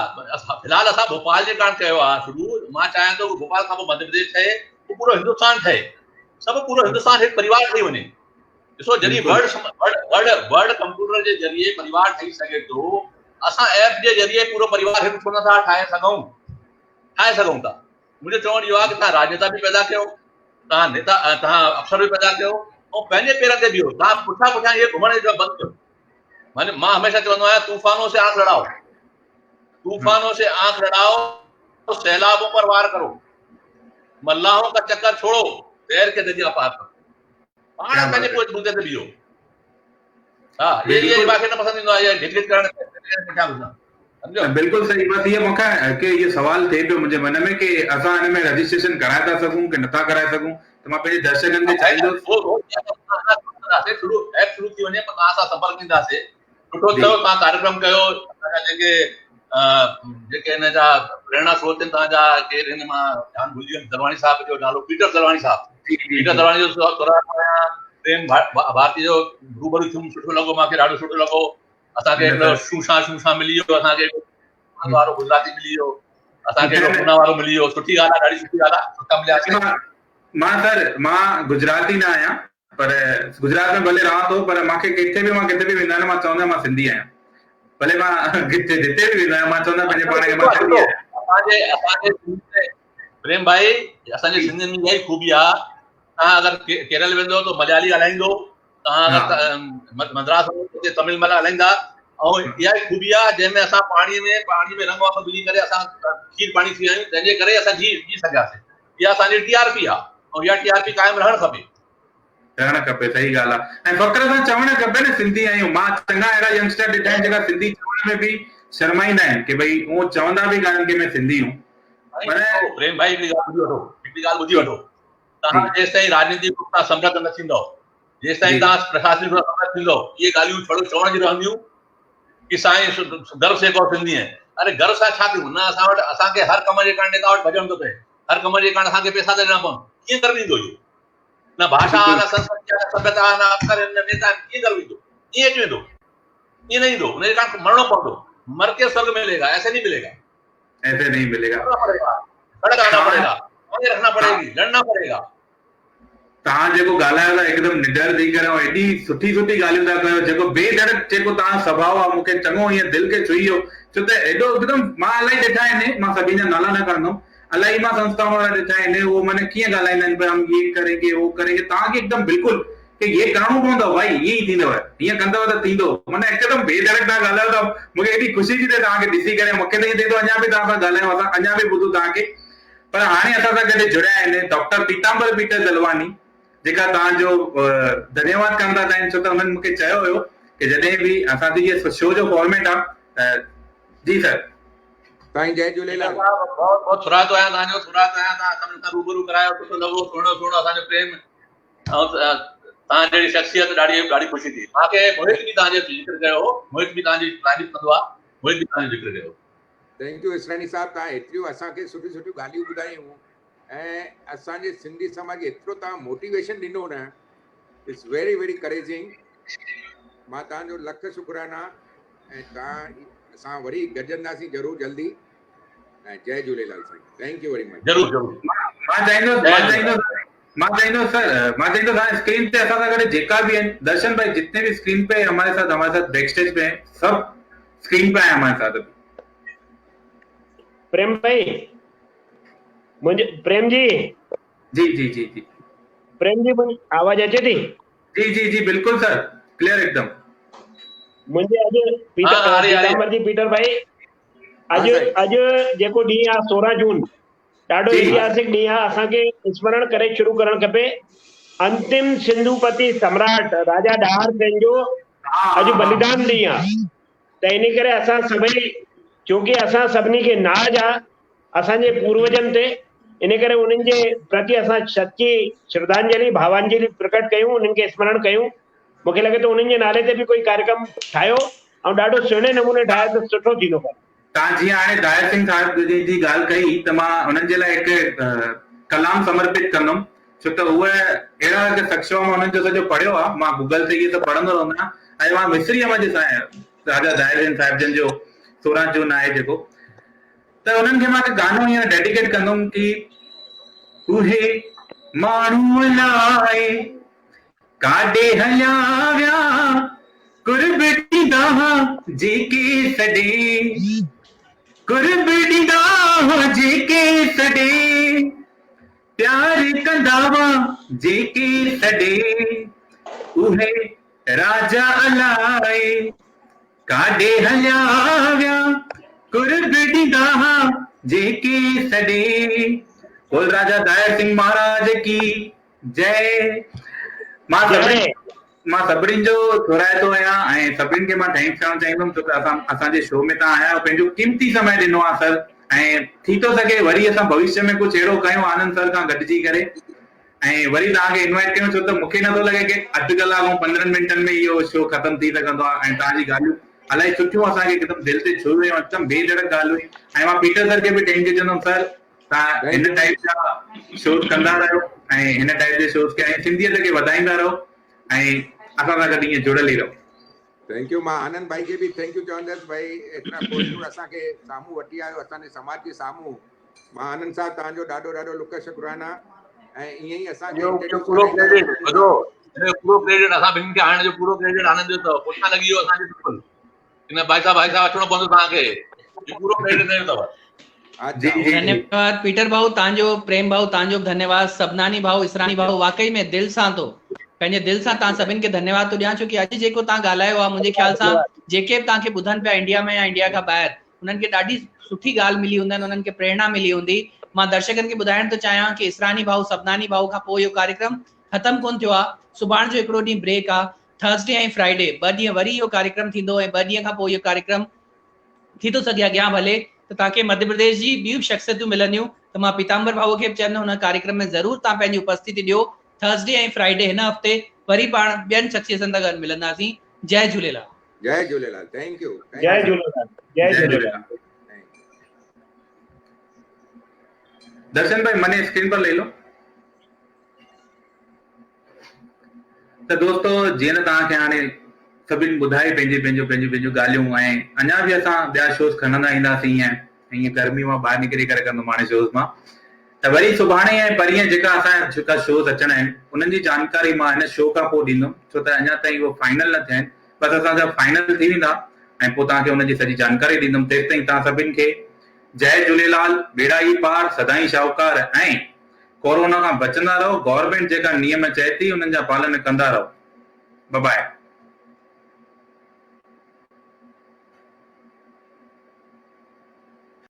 फ़िलहाल असां भोपाल जे कारण कयो आहे शुरू। मां चाहियां थो भोपाल खां पोइ मध्य प्रदेश ठहे, पूरो हिंदुस्तान ठहे, सभु पूरो हिंदुस्तान हिकु परिवार ठही वञे। ॾिसो जॾहिं वर्ड कंप्यूटर जे ज़रिए परिवार ठही सघे थो, असां ऐप जे ज़रिए पूरो परिवार हिकु छो नथा ठाहे सघूं था। मुंहिंजो चवणु इहो आहे कि तव्हां राजनेता बि पैदा कयो, तव्हां अफ़सर बि पैदा कयो ऐं पंहिंजे पेरनि ते बीहो। तव्हां पुठियां इहे घुमण जो बंदि कयो। मां हमेशा चवंदो आहियां तूफानों से आंख लड़ाओ, सैलाबों पर वार करो, मल्लाहों का चक्कर छोड़ो, तैर के दरिया पार करो। पाण पंहिंजे मुद्दे ते बीहो। हा, ये मूंखे न पसंदि ईंदो आहे, ये ढिकढिक करण बिल्कुलु सही। बस ये मूंखे कि ये सवाल थिए पियो मुंहिंजे मन में कि असां हिन में रजिस्ट्रेशन कराए था सघूं कि नथा कराए सघूं, त मां पंहिंजे दर्शकनि खे चाहींदुसि ऐप शुरू थी वञे, तव्हां सां संपर्क ईंदासीं। सुठो थियो तव्हां कार्यक्रम कयो। जेके हिन जा प्रेरणा स्रोत आहिनि तव्हांजा, केरु हिन मां ध्यानु भुलिजी वियुमि, दलवाणी साहिब जो नालो पीटर दलवाणी साहिब, पीटर दलवाणी जो प्रेम भारती जो रूबरू थियुमि, सुठो लॻो, मूंखे ॾाढो सुठो लॻो। असांखे शूशा मिली वियो, असांखे वारो गुजराती मिली वियो। असांखे पूना वारो मिली वियो, सुठी ॻाल्हि आहे, ॾाढी सुठी ॻाल्हि आहे, सुठा मिलियासीं। मां गुजराती न आहियां, पर गुजरात में भले रहां थो, पर मूंखे किथे बि वेंदा आहियां मां चवंदा मां सिंधी आहियां। भले मां जिते बि वेंदा आहियां मां चवंदा पंहिंजे पाण खे मां सिंधी आहियां। असांजे प्रेम भाई, असांजे सिंधियुनि में इहा ई खूबी आहे, तव्हां अगरि केरल वेंदो त मलयाली ॻाल्हाईंदो, तव्हां अगरि मद्रास वञो तमिल ॻाल्हाईंदा, ऐं इहा ई खूबी आहे जंहिंमें असां पाणी में रंग वांगुरु विझी करे असां खीर पाणी थी विया आहियूं, तंहिंजे करे असां जी सघियासीं। इहा असांजी TRP आहे, ऐं इहा TRP कायम रहणु खपे। सही ॻाल्हि आहे। ऐं फ़क़्र सां चवणु खपे न सिंधी आहियूं। मां चङा अहिड़ा यंगस्टर ॾिठा आहिनि जेका सिंधी चवण में बि शर्माईंदा आहिनि कि भई उहो चवंदा बि कान्हनि कि मैं सिंधी हूं। प्रेम भाई हिकिड़ी ॻाल्हि ॿुधी वठो, तव्हां जेसि ताईं राजनीति खां समृद्ध न थींदो, जेसि ताईं तव्हां प्रशासनिक रूप सां समृद्ध थींदो, इहे ॻाल्हियूं चवण जी रहंदियूं कि साईं गर्व से को सिंधी आहिनि। अरे गर्व सां छा कयूं? न असां वटि, असांखे हर कम जे कारण नेता वटि भॼणु थो पए, हर कम जे कारण असांखे पैसा ॾियणा पवनि। कीअं गर्व ईंदो इहो? न भाषा, न संस्कृति, न सभ्यता, न अक्षर, न नेता, कीअं गर्व ईंदो? ईअं अची वेंदो? ईअं न ईंदो। हुनजे कारण मरणो पवंदो। मर के स्वर्ग मिलेगा, ऐसे नहीं मिलेगा, ऐसे नहीं मिलेगा। खड़ा पड़ेगा, आगे रखना पड़ेगी, लड़ना पड़ेगा। तव्हां जेको ॻाल्हायो था एकदम निडर थी करे, ऐं एॾी सुठी ॻाल्हियूं था कयो, जेको बेधड़क जेको तव्हां स्वभाव आहे, मूंखे चङो हीअं दिलि खे छुई वियो। छो त एॾो एकदम मां इलाही ॾिठा आहिनि, मां सभिनि जा नाला न कंदुमि, इलाही मां संस्थाऊं वारा ॾिठा आहिनि, उहो माने कीअं ॻाल्हाईंदा आहिनि, हम ये करेंगे वो करेंगे, तव्हांखे एकदम बिल्कुलु कि ये करणो पवंदो भाई, ईअं ई थींदव, हीअं कंदव त थींदो। माना हिकदमि बेधड़क तव्हां ॻाल्हायो था, मूंखे एॾी ख़ुशी थी थिए तव्हांखे ॾिसी करे। मूंखे त ईअं थिए थो अञा बि तव्हां सां ॻाल्हायूं, असां अञा बि ॿुधूं तव्हांखे। पर हाणे असां सां गॾु जुड़िया आहिनि डॉक्टर पीतांबर पीटर दलवानी, जेका तव्हांजो धन्यवाद कंदा आहिनि, छो त हुननि मूंखे चयो हुयो कि जॾहिं बि असांजी इहे शो जो फॉर्मेट आहे। जी सर। साईं जय झूलेलाल। बहुत बहुत थोरातो आहियां तव्हांजो, थोरातो आहियां। तव्हां सभिनि सां रूबरू करायो, सुठो लॻो, सुहिणो असांजो प्रेम, ऐं तव्हां जहिड़ी शख़्सियत ॾाढी ख़ुशी थी। मूंखे मोहित बि तव्हांजो ज़िक्र कयो हो, मोहित बि तव्हांजी तारीफ़ कंदो आहे, मोहित बि तव्हांजो ज़िक्र कयो। थैंक यू इसरानी साहब, तव्हां एतिरियूं असांखे सुठियूं ॻाल्हियूं ॿुधायूं ऐं असांजे सिंधी समाज खे एतिरो तव्हां मोटिवेशन ॾिनो न, इट्स वेरी वेरी करेजिंग। मां तव्हांजो लख शुक्राना, ऐं असां वरी गॾजंदासीं ज़रूरु जल्दी। ऐं जय झूलेलाल साईं, थैंक यू वेरी मच। ज़रूरु। मां चाहींदो सर स्क्रीन पे असां सां गॾु जेका बि आहिनि, दर्शन भाई जितने भी स्क्रीन पे हमारे साथ बैक स्टेज पे हैं, सब स्क्रीन पे आए हमारे साथ। प्रेम भाई, मुझे प्रेम जी जी प्रेम जी मुझे आवाज अचे थी? जी बिल्कुल सर, क्लियर एकदम। मुझे अॼु पीतांबर जी पीटर भाई, अॼु जेको ॾींहुं आहे 16 जून, ॾाढो ऐतिहासिक ॾींहुं आहे। असांखे स्मरण करे शुरू करणु खपे। अंतिम सिंधुपति सम्राट राजा ॾाहर सेन जो अॼु बलिदान ॾींहुं आहे। त इन करे असां सभई, छोकी असां सभिनी खे नाज़ आहे असांजे पूर्वजनि ते, इन करे उन्हनि जे प्रति असां सची श्रद्धांजलि भावांजलि प्रकट कयूं, उन्हनि खे स्मरण कयूं। मूंखे लॻे थो उन्हनि जे नाले ते बि कोई कार्यक्रम ठाहियो ऐं ॾाढो सुहिणे नमूने ठाहियो त सुठो थींदो। तव्हां जीअं हाणे दाहिर सिंह साहिब जी ॻाल्हि कई, त मां हुननि जे लाइ हिकु कलाम समर्पित कंदुमि, छो त उहे अहिड़ा हिकु शख्स, मां हुननि जो सॼो पढ़ियो आहे, मां गूगल ते इहे सभु पढ़ंदो रहंदो आहियां, ऐं मां विसरी वियुमि राजा दाहिर सिंह साहिब जन जो 16 जून आहे जेको, त हुननि खे मां हिकु गानो हीअं डेडिकेट कंदुमि कि उहे माण्हू लाइ काॾे हलिया विया, कुर्ब ॾींदा जेके सॾे, कुर्ब ॾींदा जेके सॾे, प्यार कंदा जेके सॾे, उहे राजा अलाए काॾे हलिया विया, कुर्ब ॾींदा जेके सॾे। बोल राजा दाहिर सिंह महाराज की जय। मां सभिनी जो थोराइतो आहियां ऐं सभिनी खे मां थैंक्स करणु चाहींदुमि, छो त असांजे शो में तव्हां आया आहियो, पंहिंजो कीमती समय ॾिनो आहे सर। ऐं थी थो सघे वरी असां भविष्य में कुझु अहिड़ो कयूं आनंद सर खां गॾिजी करे, ऐं वरी तव्हांखे इनवाइट कयूं, छो त मूंखे नथो लॻे कि अधु कलाक ऐं 15 मिंटनि में इहो शो ख़तमु थी सघंदो आहे। ऐं तव्हांजी ॻाल्हियूं इलाही सुठियूं असांखे हिकदमि दिलि ते छू वियूं, हिकदमि बेधड़क ॻाल्हि हुई। ऐं मां पीटर सर खे बि थैंक यू चवंदुमि, सर तव्हां हिन टाइप जा शोज कंदा रहो ऐं हिन टाइप जे शोज खे ऐं सिंधियत खे वधाईंदा रहो ऐं असां सां गॾु ईअं जुड़ियल ई रहो। Thank U. मां आनंद भाई खे बि थैंक यू चवंदुसि भाई एतिरा पॉइंटूं असांखे साम्हूं वठी आयो असांजे समाज जे साम्हूं। मां आनंद साहब तव्हांजो ॾाढो ॾाढो लुक शुक्राना ऐं ईअं ई असांखे पूरो क्रेडिट ॿुधो, पूरो क्रेडिट असां ॿिन्हिनि खे आणण जो पूरो क्रेडिट आनंद जो अथव। पुठियां लॻी वियो असांखे बिल्कुलु हिन भाई साहब अचिणो पवंदो तव्हांखे, पूरो क्रेडिट ॾिनो अथव। धन्यवाद पीटर भाऊ तव्हांजो, प्रेम भाऊ तव्हांजो धन्यवाद, सबनानी भाऊ, इसरानी भाऊ, वाकई में दिल सां तो पंहिंजे दिल सां तव्हां सभिनि खे धन्यवाद थो ॾियां, छो कि अॼु जेको तव्हां ॻाल्हायो आहे मुंहिंजे ख्याल सां जेके बि तव्हांखे ॿुधनि पिया इंडिया में या इंडिया खां ॿाहिरि, उन्हनि खे ॾाढी सुठी ॻाल्हि मिली हूंदनि, उन्हनि खे प्रेरणा मिली हूंदी। मां दर्शकनि खे ॿुधाइण थो चाहियां कि इसरानी भाऊ, सबनानी भाऊ खां पोइ इहो कार्यक्रम ख़तमु कोन थियो आहे। सुभाणे जो हिकिड़ो ॾींहुं ब्रेक आहे, थर्सडे ऐं फ्राइडे 2 ॾींहं वरी इहो कार्यक्रम थींदो ऐं 2 ॾींहं खां पोइ इहो कार्यक्रम थी थो सघे अॻियां भले त तव्हांखे मध्य प्रदेश जी ॿियूं शख़्सियतूं मिलंदियूं। त मां पीताम्बर भाऊ खे बि चवंदुमि हुन कार्यक्रम में ज़रूरु तव्हां पंहिंजी उपस्थिति ॾियो। थर्सडे ऐं फ्राइडे हिन हफ़्ते वरी पाण ॿियनि शख़्सियतनि सां गॾु मिलंदासीं। जय झूलेलाल। जय झूलेलाल। Thank you. जय झूलेलाल। जय झूलेलाल। दर्शन भाई मने स्क्रीन पर ले लो। तो दोस्तों जीअं तव्हांखे हाणे सभिनि ॿुधाए पंहिंजूं ॻाल्हियूं ऐं अञा बि असां ॿिया शोज़ खणंदा ईंदासीं ईअं गर्मी मां ॿाहिरि निकिरी करे कंदुमि हाणे शोज़ मां। त वरी सुभाणे ऐं परीहं जेका शोज़ अचणा आहिनि उन्हनि जी जानकारी मां हिन शो खां पोइ ॾींदुमि, छो त अञा ताईं उहो फाइनल न थिया आहिनि। बसि असांजा फाइनल थी वेंदा ऐं पोइ तव्हांखे हुनजी सॼी जानकारी ॾींदुमि। तेसि ताईं तव्हां सभिनि खे जय झूलेलाल, बेड़ा ई पार, सदाई शाहूकार ऐं कोरोना खां बचंदा रहो। गवर्नमेंट जेका नियम चए थी उन्हनि जा पालन कंदा रहो। Bye by.